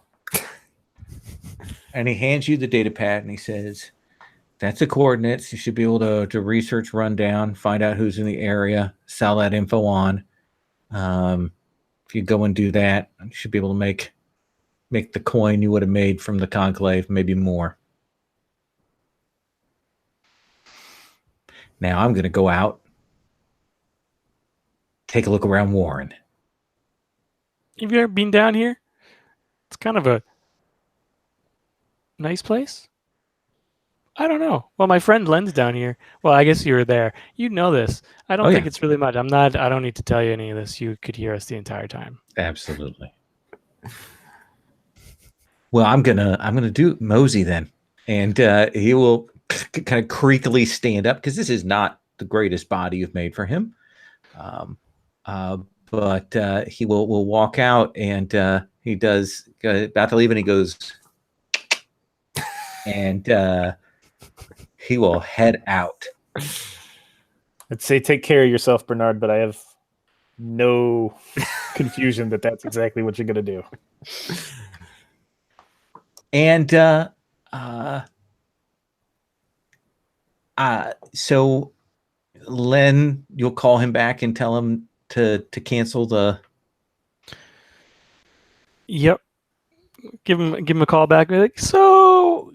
And he hands you the data pad and he says, that's the coordinates. You should be able to research, run down, find out who's in the area, sell that info on. If you go and do that, you should be able to make the coin you would have made from the conclave, maybe more. Now I'm going to go out, take a look around Warren. Have you ever been down here? It's kind of a nice place. I don't know. Well, my friend Len's down here. Well, I guess you were there. You know this. I don't think it's really much. I don't need to tell you any of this. You could hear us the entire time. Absolutely. Well, I'm gonna do Mosey then, and he will kind of creakily stand up because this is not the greatest body you've made for him. But he will walk out, and he does about to leave, and he goes, and he will head out. I'd say take care of yourself, Bernard, but I have no confusion that that's exactly what you're going to do. And so Len, you'll call him back and tell him to cancel the. Yep. Give him a call back. Be like, so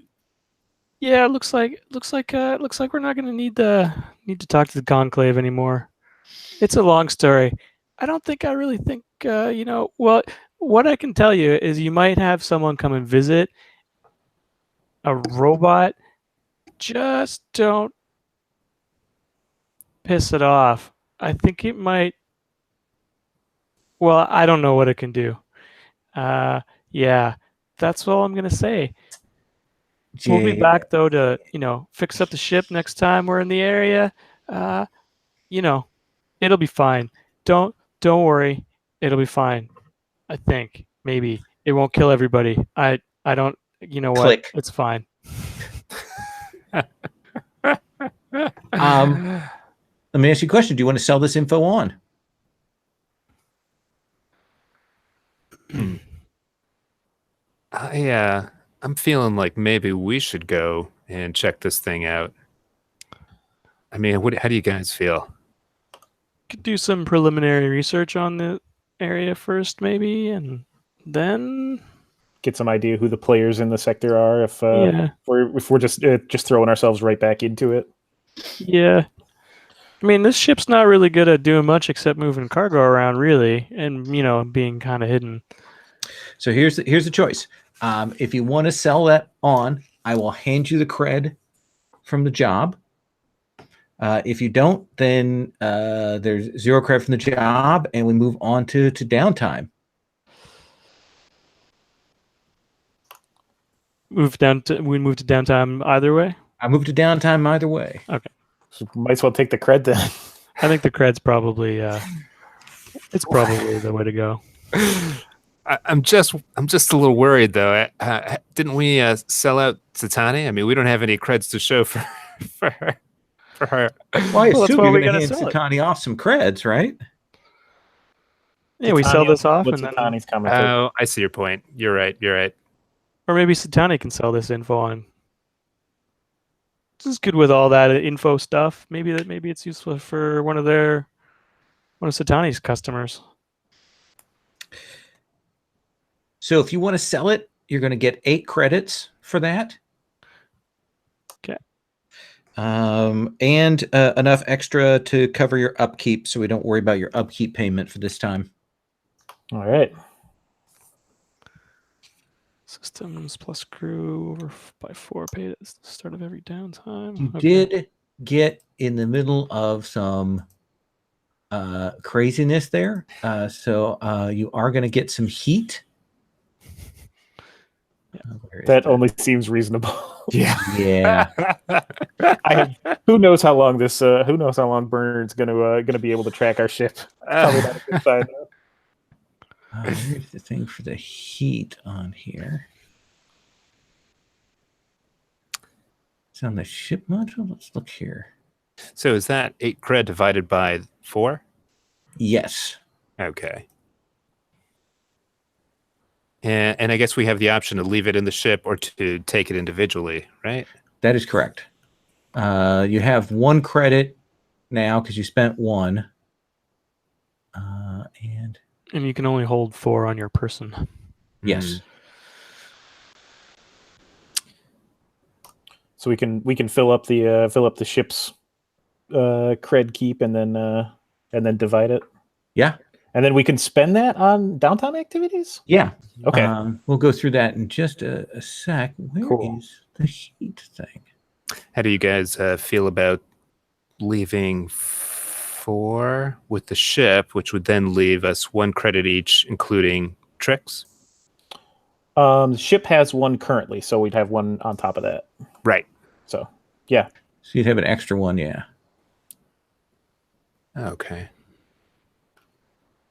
yeah, looks like we're not gonna need to talk to the conclave anymore. It's a long story. I don't think I really think well, what I can tell you is you might have someone come and visit a robot. Just don't piss it off. I think it might. Well, I don't know what it can do. Yeah, that's all I'm gonna say. We'll be back though to fix up the ship next time we're in the area. it'll be fine. Don't worry, it'll be fine. I think maybe it won't kill everybody. I don't. You know what? Click. It's fine. Let me ask you a question. Do you want to sell this info on? I'm feeling like maybe we should go and check this thing out. I mean, how do you guys feel? Could do some preliminary research on the area first, maybe, and then Get some idea who the players in the sector are. If yeah, we're just throwing ourselves right back into it. yeah. I mean, this ship's not really good at doing much except moving cargo around, really, and being kind of hidden. So here's the choice. If you want to sell that on, I will hand you the cred from the job. If you don't, then there's 0 cred from the job, and we move on to downtime. We move to downtime either way. I move to downtime either way. Okay. So might as well take the cred then. I think the cred's probably it's probably the way to go. I'm just a little worried though. Didn't we sell out Satani? I mean, we don't have any creds to show for her. Well, I Well, that's assume why you're we going to gotta hand sell it. Satani off some creds, right? Yeah, we sell this off, and then Tani's coming. Oh, I see your point. You're right. or maybe Satani can sell this info on. This is good with all that info stuff. Maybe it's useful for one of Satani's customers. So if you want to sell it, you're going to get 8 credits for that. Okay. And enough extra to cover your upkeep, so we don't worry about your upkeep payment for this time. All right. Systems plus crew over by 4 paid at the start of every downtime. You Okay. did get in the middle of some craziness there, so you are going to get some heat. That only seems reasonable. Yeah. Who knows how long Bernard's gonna be able to track our ship. Probably not a good sign. Here's the thing for the heat on here. It's on the ship module. Let's look here. So is that 8 cred divided by 4? Yes. Okay. And I guess we have the option to leave it in the ship or to take it individually, right? That is correct. You have 1 credit now because you spent 1. And you can only hold 4 on your person. Yes. So we can fill up the ship's cred keep and then divide it. Yeah. And then we can spend that on downtime activities? Yeah. Okay. We'll go through that in just a sec. Where Cool. is the heat thing? How do you guys feel about leaving 4 with the ship, which would then leave us 1 credit each, including tricks? The ship has 1 currently, so we'd have 1 on top of that. Right. So, yeah. So you'd have an extra 1, yeah. Okay.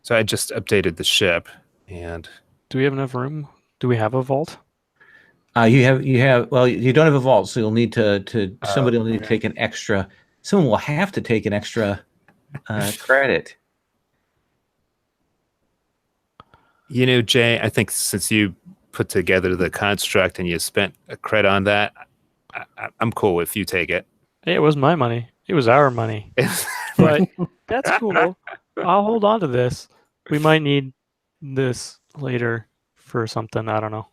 So I just updated the ship, and Do we have enough room? Do we have a vault? You have. Well, you don't have a vault, so you'll need to. Somebody will need to take an extra. Someone will have to take an extra credit. Jay, I think since you put together the construct and you spent a credit on that, I'm cool if you take it. Hey, it was my money. It was our money. But that's cool. I'll hold on to this. We might need this later for something. I don't know.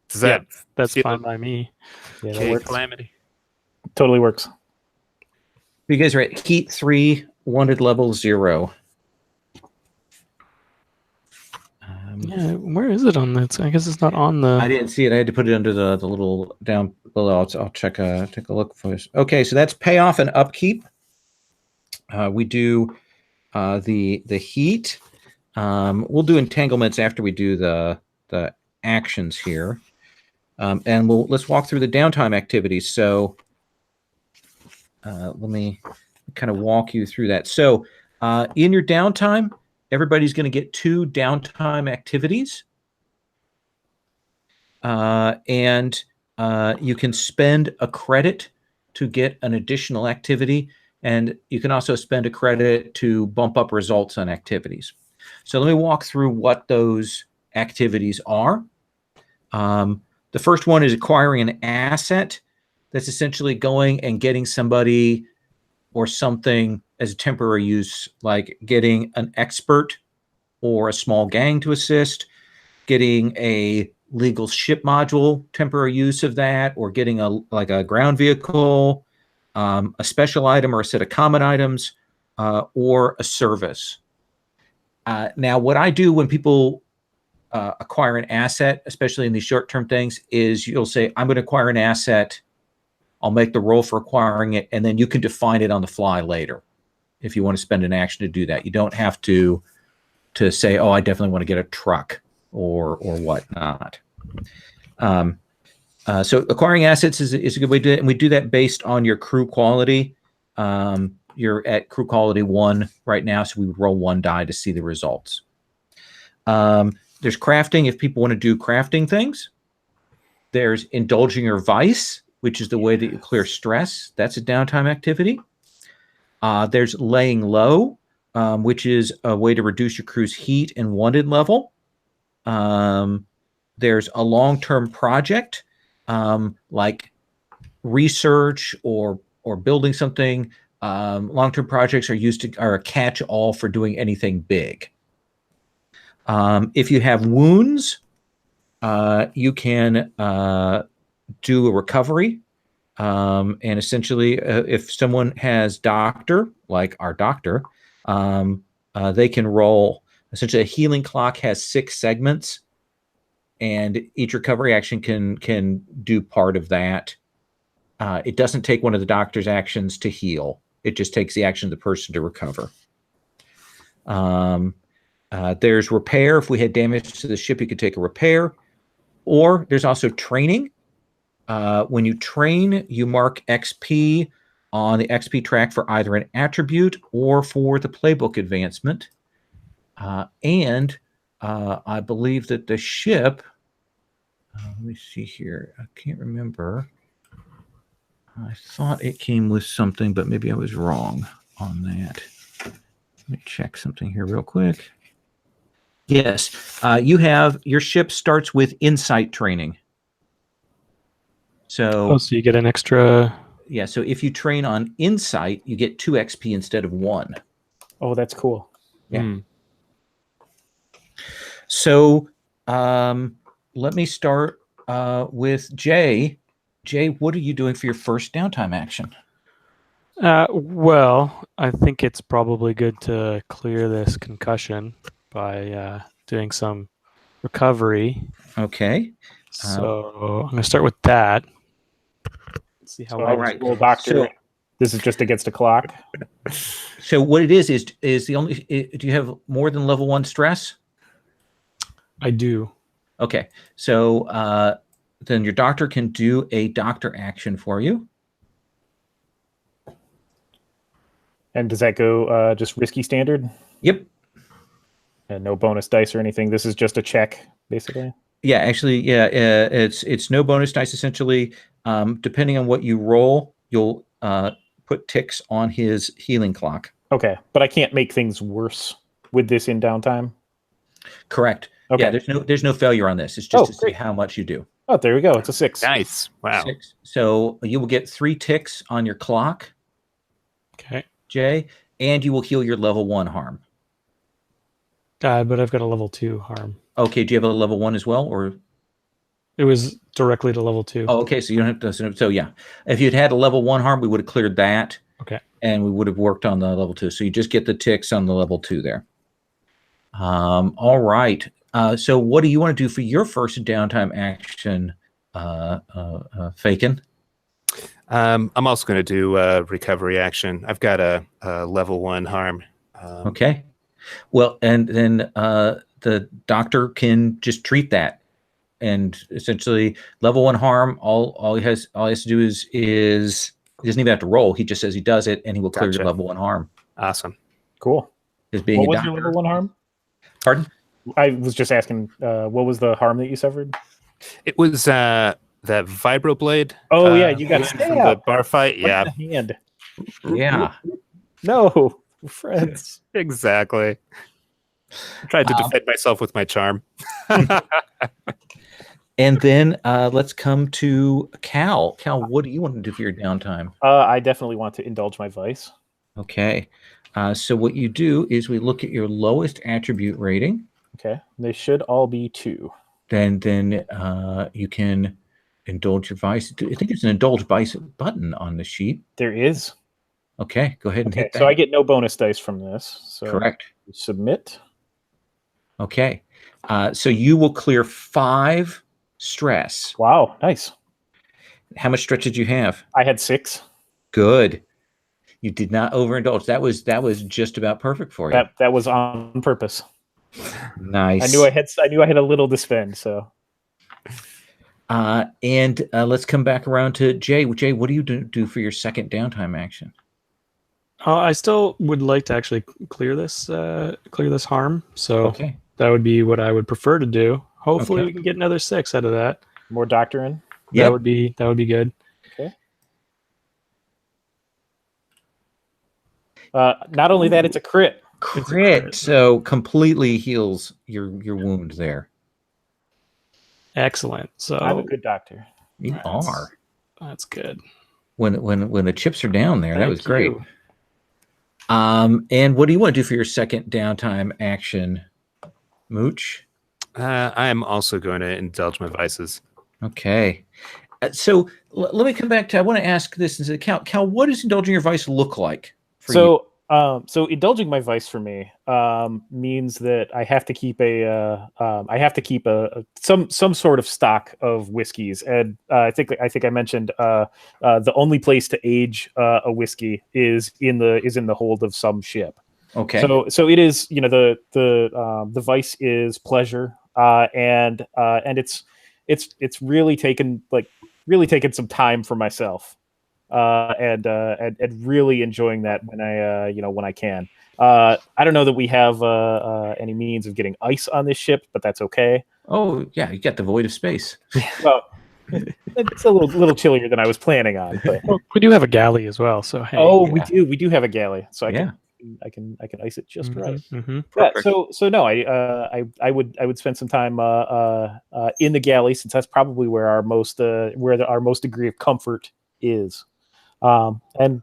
Does that That's feel fine by me. Yeah, that okay, works. Calamity? Totally works. You guys are at heat 3, wanted level 0. Yeah, where is it on that? I guess it's not on the. I didn't see it. I had to put it under the little down below. I'll take a look for this. Okay, so that's payoff and upkeep. We do the heat. We'll do entanglements after we do the actions here, and let's walk through the downtime activities. So let me kind of walk you through that. So in your downtime, everybody's going to get 2 downtime activities. And you can spend a credit to get an additional activity. And you can also spend a credit to bump up results on activities. So let me walk through what those activities are. The first one is acquiring an asset. That's essentially going and getting somebody or something as a temporary use, like getting an expert or a small gang to assist, getting a legal ship module, temporary use of that, or getting a ground vehicle, a special item or a set of common items, or a service. Now, what I do when people acquire an asset, especially in these short-term things, is you'll say, I'm going to acquire an asset. I'll make the roll for acquiring it, and then you can define it on the fly later if you want to spend an action to do that. You don't have to say, oh, I definitely want to get a truck or whatnot. So acquiring assets is a good way to do it, and we do that based on your crew quality. You're at crew quality 1 right now, so we would roll 1 die to see the results. There's crafting if people want to do crafting things. There's indulging your vice, which is the way that you clear stress. That's a downtime activity. There's laying low, which is a way to reduce your crew's heat and wanted level. There's a long-term project, like research or building something. Long-term projects are a catch-all for doing anything big. If you have wounds, you can do a recovery. And essentially, if someone has doctor, like our doctor, they can roll. Essentially, a healing clock has 6 segments, and each recovery action can do part of that. It doesn't take one of the doctor's actions to heal. It just takes the action of the person to recover. There's repair. If we had damage to the ship, you could take a repair. Or there's also training. When you train, you mark XP on the XP track for either an attribute or for the playbook advancement. And I believe that the ship, let me see here. I can't remember. I thought it came with something, but maybe I was wrong on that. Let me check something here real quick. Yes, your ship starts with insight training. So you get an extra. Yeah, so if you train on insight, you get 2 XP instead of 1. Oh, that's cool. Yeah. So let me start with Jay. Jay, what are you doing for your first downtime action? Well, I think it's probably good to clear this concussion by doing some recovery. Okay. So I'm going to start with that. Let's see how All right, roll doctor. This is just against a clock. So what it is the only. Do you have more than level 1 stress? I do. Okay. So then your doctor can do a doctor action for you. And does that go just risky standard? Yep. And no bonus dice or anything. This is just a check, basically. Yeah, actually, yeah, it's no bonus dice. Essentially, depending on what you roll, you'll put ticks on his healing clock. Okay, but I can't make things worse with this in downtime. Correct. Okay. Yeah, there's no failure on this. It's just to see how much you do. Oh, there we go. It's a 6. Nice. Wow. 6. So you will get 3 ticks on your clock. Okay. Jay, and you will heal your level 1 harm. But I've got a level 2 harm. Okay, do you have a level 1 as well, or? It was directly to level 2. Oh, okay, so you don't have to. So yeah, if you'd had a level 1 harm, we would have cleared that. Okay. And we would have worked on the level 2. So you just get the ticks on the level 2 there. All right. So what do you want to do for your first downtime action, Fakin? I'm also going to do a recovery action. I've got a level 1 harm. Okay. Well, and then the doctor can just treat that, and essentially level 1 harm. All he has to do is He doesn't even have to roll. He just says he does it, and he will clear your Gotcha. level 1 harm. Awesome. Cool. Just being What a was doctor. your level 1 harm? Pardon? I was just asking, what was the harm that you suffered? It was that vibroblade. Oh, yeah, you got wound from the stabbed. bar fight. Right Yeah, in the hand. Yeah. No, friends. exactly. I tried to defend myself with my charm. And then let's come to Cal. Cal, what do you want to do for your downtime? I definitely want to indulge my vice. Okay. So what you do is we look at your lowest attribute rating. Okay, they should all be 2. Then you can indulge your vice. I think there's an indulge vice button on the sheet. There is. Okay, go ahead and Okay, hit that. so I get no bonus dice from this. So Correct. submit. Okay. So you will clear 5 stress. Wow, nice. How much stretch did you have? I had 6. Good. You did not overindulge. That was just about perfect for you. That was on purpose. Nice. I knew I had a little to spend. So. And let's come back around to Jay. Jay, what do you do for your second downtime action? I still would like to actually clear this harm. So Okay. that would be what I would prefer to do. Hopefully Okay. we can get another 6 out of that. More doctrine. Yep. That would be good. Okay. Not only that, it's a crit. Crit. So completely heals your wound there. Excellent. So I'm a good doctor. You are. That's good. When the chips are down there, that Thank was great. you. And what do you want to do for your second downtime action, Mooch? I am also going to indulge my vices. Okay. So let me come back to. I want to ask this as a Cal. What does indulging your vice look like for you? So indulging my vice for me means that I have to keep some sort of stock of whiskeys, and I think I mentioned the only place to age a whiskey is in the hold of some ship. Okay. So it is, the vice is pleasure, and it's really taken some time for myself. And really enjoying that when I can. I don't know that we have any means of getting ice on this ship, but that's okay. Oh yeah, you got the void of space. Well, it's a little chillier than I was planning on. But Well, we do have a galley as well. So hey. we do have a galley, so I can ice it just right. Mm-hmm. Yeah, so no, I would spend some time in the galley, since that's probably where our most degree of comfort is. And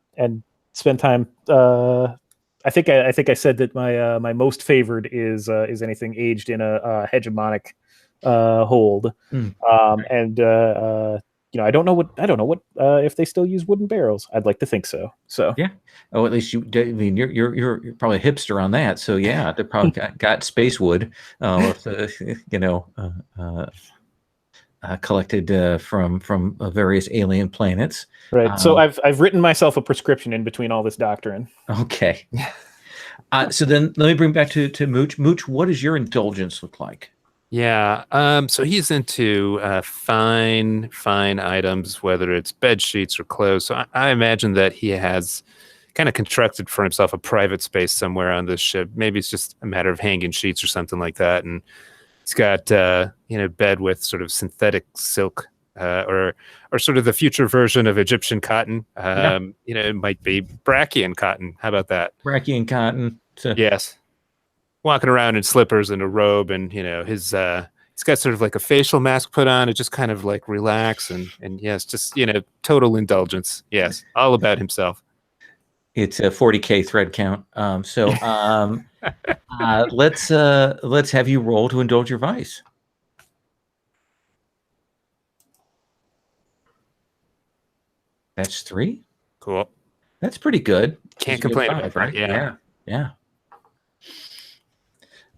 spend time. I think I said that my most favored is anything aged in a hegemonic hold. And I don't know what if they still use wooden barrels. I'd like to think so. So yeah. Oh, at least you're probably a hipster on that. So yeah, they probably got space wood. Collected from various alien planets. Right. So I've written myself a prescription in between all this doctrine. Okay. So then let me bring back to Mooch. Mooch, what does your indulgence look like? Yeah. So he's into fine items, whether it's bed sheets or clothes. So I imagine that he has kind of constructed for himself a private space somewhere on this ship. Maybe it's just a matter of hanging sheets or something like that. And he's got bed with sort of synthetic silk, or sort of the future version of Egyptian cotton. It might be Brachian cotton. How about that? Brachian cotton. Yes. Walking around in slippers and a robe, and he's got sort of like a facial mask put on to just kind of like relax and yes, just total indulgence. Yes, all about himself. It's a 40K thread count. Let's have you roll to indulge your vice. That's 3. Cool. That's pretty good. Can't complain about that. Yeah.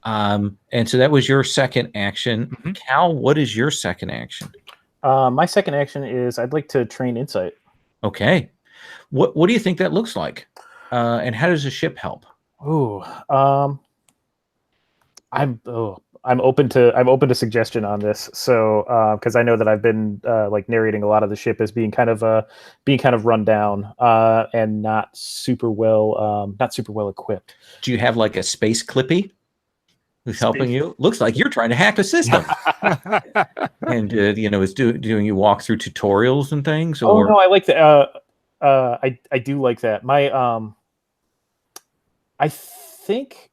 And so that was your second action. Mm-hmm. Cal, what is your second action? My second action is I'd like to train insight. Okay. What do you think that looks like? And how does the ship help? I'm open to suggestion on this. So because I know that I've been like narrating a lot of the ship as being kind of run down and not super well equipped. Do you have like a space clippy who's helping you? Looks like you're trying to hack a system, and is doing you walk through tutorials and things. Or no, I like that. I do like that. I think.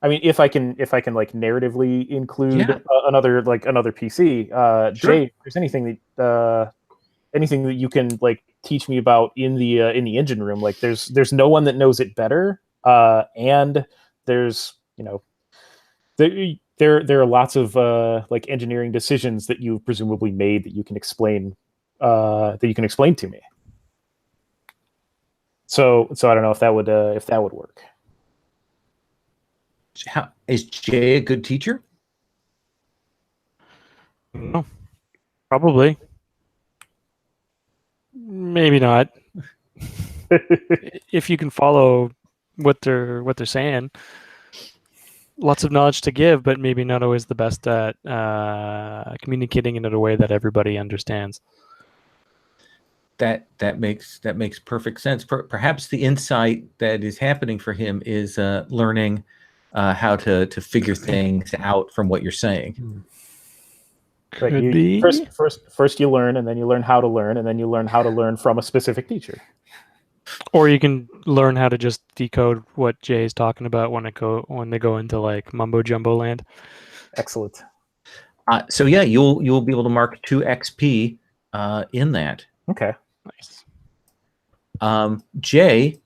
I mean, if I can like narratively include another PC, Sure. Jay, if there's anything that you can like teach me about in the engine room, like there's no one that knows it better, and there's there are lots of like engineering decisions that you've presumably made that you can explain to me. So I don't know if that would work. Is Jay a good teacher? No, probably. Maybe not. If you can follow what they're saying, lots of knowledge to give, but maybe not always the best at communicating in a way that everybody understands. That makes perfect sense. Perhaps the insight that is happening for him is learning how to figure things out from what you're saying. Could be. First you learn, and then you learn how to learn, and then you learn how to learn from a specific teacher. Or you can learn how to just decode what Jay is talking about when they go into like mumbo jumbo land. Excellent. So yeah, you'll be able to mark 2 XP in that. Okay. Nice. Jay,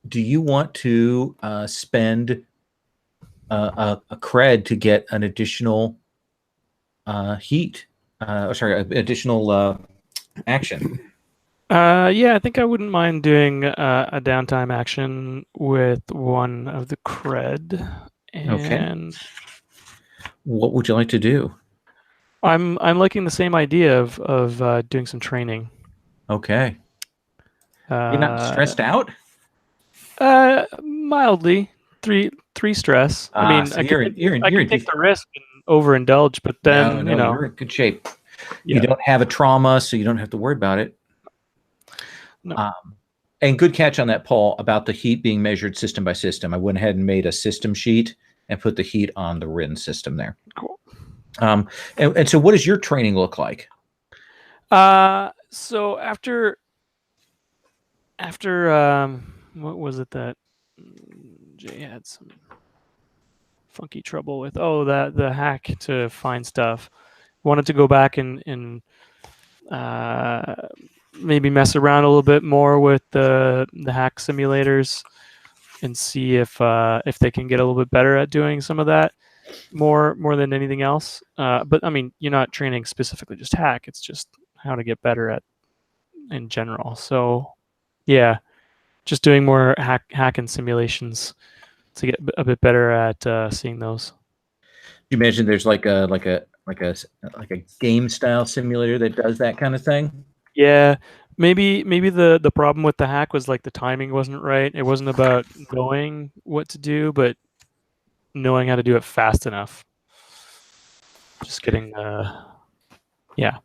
do you want to spend a cred to get an additional heat? Additional action. Yeah, I think I wouldn't mind doing a downtime action with one of the cred. And what would you like to do? I'm liking the same idea of doing some training. Okay. You're not stressed out? Mildly. Three stress. I mean, I can take the risk and overindulge, but then you're in good shape. Yeah. You don't have a trauma, so you don't have to worry about it. No. And good catch on that, Paul, about the heat being measured system by system. I went ahead and made a system sheet and put the heat on the RIN system there. Cool. And so what does your training look like? So after what was it that Jay had some funky trouble with? Oh, the hack to find stuff. Wanted to go back and maybe mess around a little bit more with the hack simulators and see if they can get a little bit better at doing some of that more than anything else. But I mean, you're not training specifically just hack. It's just how to get better at in general. So yeah, just doing more hack and simulations to get a bit better at seeing those. You mentioned there's like a game style simulator that does that kind of thing. Yeah, maybe the problem with the hack was like the timing wasn't right. It wasn't about knowing what to do, but knowing how to do it fast enough. Just getting yeah.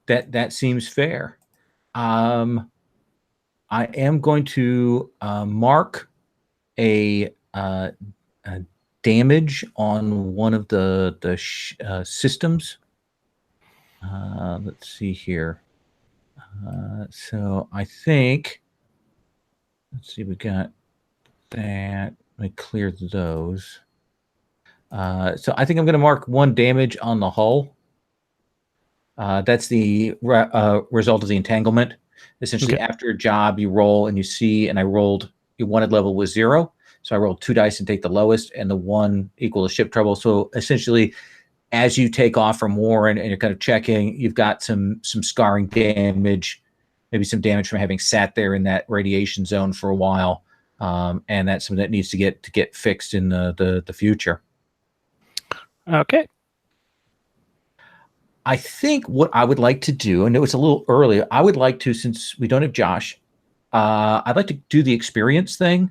That seems fair. I am going to mark a damage on one of the systems. Let's see here. So I think, let's see, we got that. Let me clear those. So I think I'm going to mark 1 damage on the hull. That's the result of the entanglement. Essentially, after a job, you roll and you see, and I rolled, your wanted level was 0. So I rolled 2 dice and take the lowest, and the 1 equal to ship trouble. So essentially, as you take off from war and you're kind of checking, you've got some scarring damage, maybe some damage from having sat there in that radiation zone for a while. And that's something that needs to get fixed in the future. Okay. I think what I would like to do, and it was a little early, I would like to, since we don't have Josh, I'd like to do the experience thing.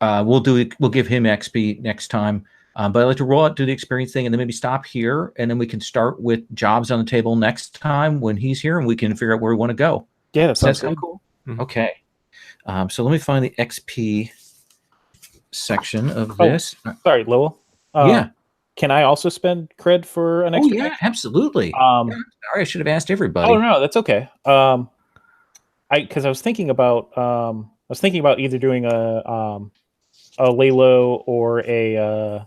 We'll give him XP next time. But I like to roll out, do the experience thing, and then maybe stop here, and then we can start with jobs on the table next time when he's here, and we can figure out where we want to go. Yeah, that Does that sounds sound good. cool? Mhm. Okay. So let me find the XP section of Oh, this. Sorry, Lowell. Yeah. Can I also spend cred for an Oh extra? yeah, absolutely. Um, Sorry, I should have asked everybody. Oh no, that's okay. Because I was thinking about either doing a lay low or an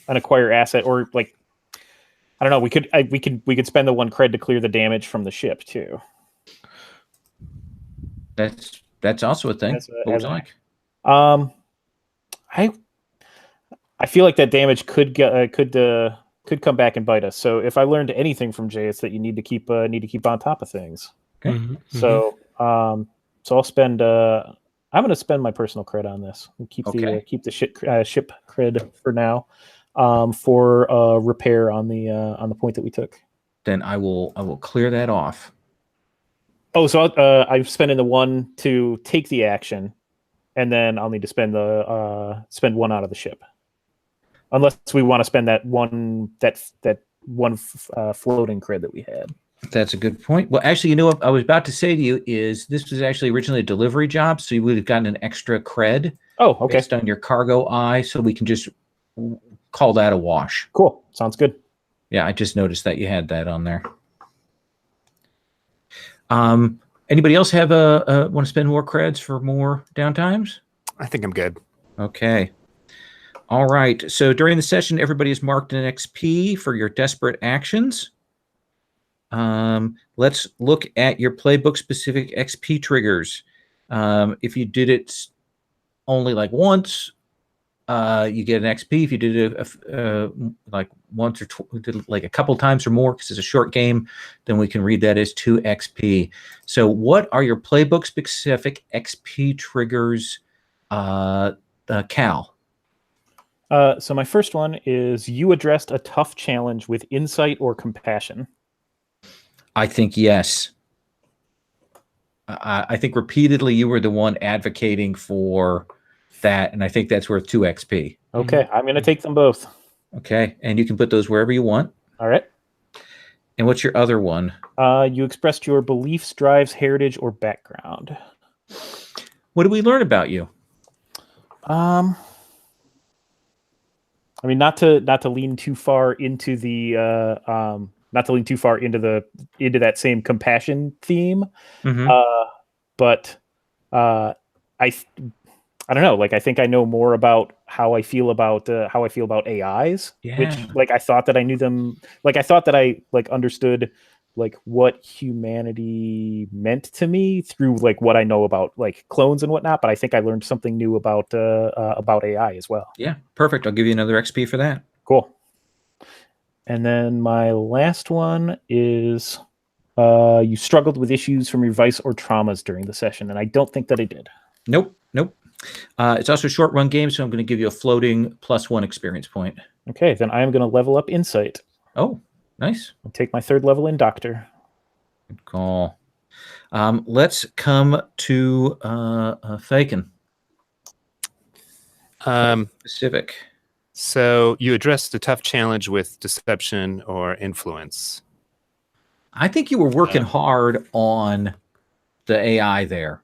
acquire asset, or like, I don't know. We could spend the 1 cred to clear the damage from the ship too. That's also a thing. What would you like? I feel like that damage could come back and bite us. So if I learned anything from Jay, it's that you need to keep on top of things. Okay. So so I'll spend. I'm going to spend my personal cred on this. And keep the ship cred for now, for repair on the point that we took. Then I will clear that off. Oh, so I'm spending the 1 to take the action, and then I'll need to spend 1 out of the ship, unless we want to spend that one floating cred that we had. That's a good point. Well, actually, you know what I was about to say to you is this was actually originally a delivery job, so you would have gotten an extra cred. Oh, okay. Based on your cargo eye, so we can just call that a wash. Cool. Sounds good. Yeah, I just noticed that you had that on there. Anybody else have want to spend more creds for more downtimes? I think I'm good. Okay. All right. So during the session, everybody has marked an XP for your desperate actions. Let's look at your playbook specific XP triggers. If you did it only like once, you get an XP. If you did it like once or did like a couple times or more, because it's a short game, then we can read that as 2 XP. So what are your playbook specific XP triggers, Cal? So my first one is you addressed a tough challenge with insight or compassion. I think yes. I think repeatedly you were the one advocating for that, and I think that's worth 2 XP. Okay, I'm going to take them both. Okay, and you can put those wherever you want. All right. And what's your other one? You expressed your beliefs, drives, heritage, or background. What did we learn about you? I mean, not to lean too far into the into that same compassion theme, but I don't know. Like, I think I know more about how I feel about AIs. Yeah. Which, like, I thought that I knew them. Like, I thought that I understood like what humanity meant to me through like what I know about like clones and whatnot. But I think I learned something new about AI as well. Yeah, perfect. I'll give you another XP for that. Cool. And then my last one is you struggled with issues from your vice or traumas during the session, and I don't think that I did. Nope. It's also a short run game, so I'm going to give you a floating +1 experience point. Okay, then I am going to level up insight. Oh, nice. I'll take my 3rd level in doctor. Good call. Let's come to Faken. Specific. So you addressed a tough challenge with deception or influence. I think you were working hard on the AI there.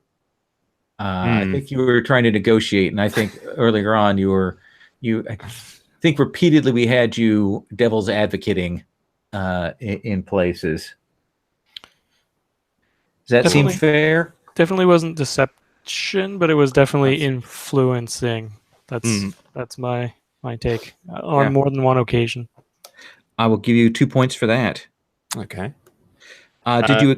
I think you were trying to negotiate, and I think earlier on I think repeatedly we had you devil's advocating in places. Does that seem fair? Definitely wasn't deception, but it was definitely influencing. That's my take on more than one occasion. I will give you 2 points for that. Okay. Did you?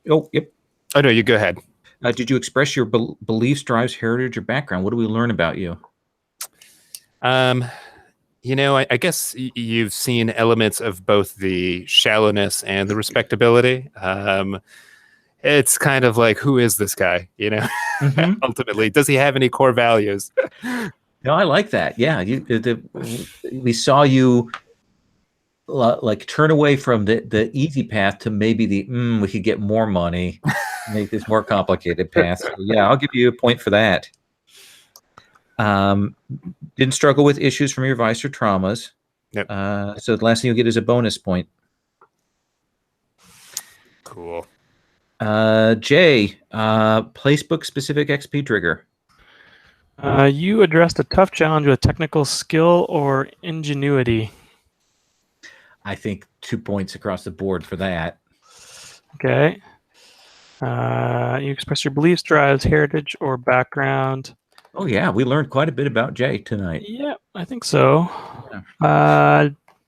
Oh, yep. Oh no, you go ahead. Did you express your beliefs, drives, heritage, or background? What do we learn about you? You know, I guess you've seen elements of both the shallowness and the respectability. It's kind of like, who is this guy? You know, ultimately, does he have any core values? No, I like that. Yeah, we saw you like turn away from the easy path to maybe we could get more money. Make this more complicated path. So, yeah, I'll give you a point for that. Didn't struggle with issues from your vice or traumas. Yep. So the last thing you'll get is a bonus point. Cool. Jay, placebook specific XP trigger. You addressed a tough challenge with technical skill or ingenuity. I think 2 points across the board for that. Okay. You express your beliefs, drives, heritage, or background. Oh yeah, we learned quite a bit about Jay tonight. Yeah, I think so.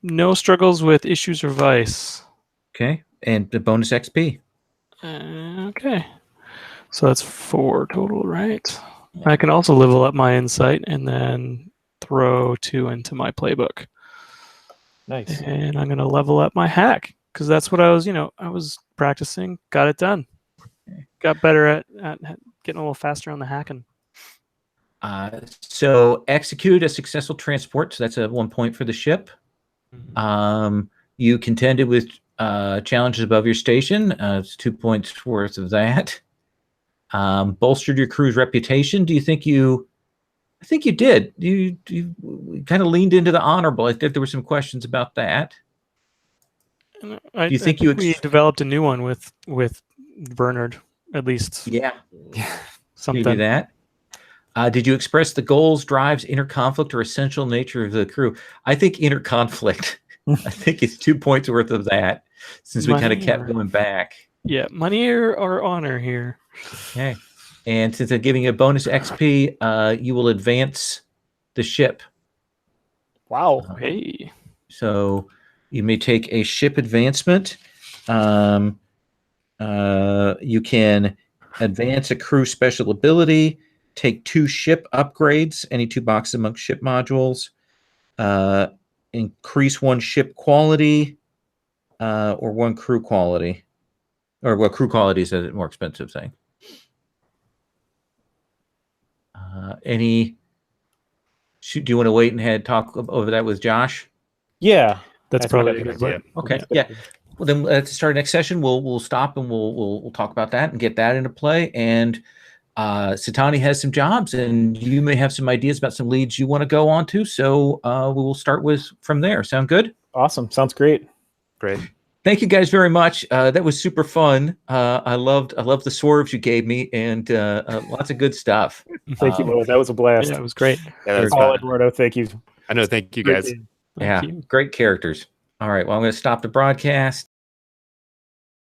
No struggles with issues or vice. Okay, and the bonus XP. Okay. So that's 4 total, right? I can also level up my insight and then throw 2 into my playbook. Nice. And I'm going to level up my hack because that's what I was practicing, got it done. Got better at getting a little faster on the hacking. So execute a successful transport. So that's a 1 point for the ship. You contended with challenges above your station. It's 2 points worth of that. Bolstered your crew's reputation. Do you think you? I think you did. You kind of leaned into the honorable. I think there were some questions about that. I you think think we developed a new one with Bernard, at least? Yeah. Something. You do that. Did you express the goals, drives, inner conflict, or essential nature of the crew? I think inner conflict. I think it's 2 points worth of that, since we kind of kept going back. Yeah, money or honor here. Okay. And since I'm giving you a bonus XP, you will advance the ship. Wow. Hey. So you may take a ship advancement. You can advance a crew special ability, take 2 ship upgrades, any 2 boxes amongst ship modules, increase 1 ship quality, or 1 crew quality. Or well, crew quality is a more expensive thing. Do you want to wait and talk over that with Josh? Yeah, that's probably a good idea. idea. Okay, yeah. Well, then let's start next session. We'll stop and we'll talk about that and get that into play. And Satani has some jobs, and you may have some ideas about some leads you want to go on to. So we will start from there. Sound good? Awesome. Sounds great. Great. Thank you guys very much. That was super fun. I loved the swerves you gave me, and lots of good stuff. Thank you, Noah. That was a blast. Yeah, it was great. Yeah, that was Paul, fun. Eduardo, thank you. I know. Thank you, Great guys. game. Thank you. Great characters. All right, well, I'm going to stop the broadcast.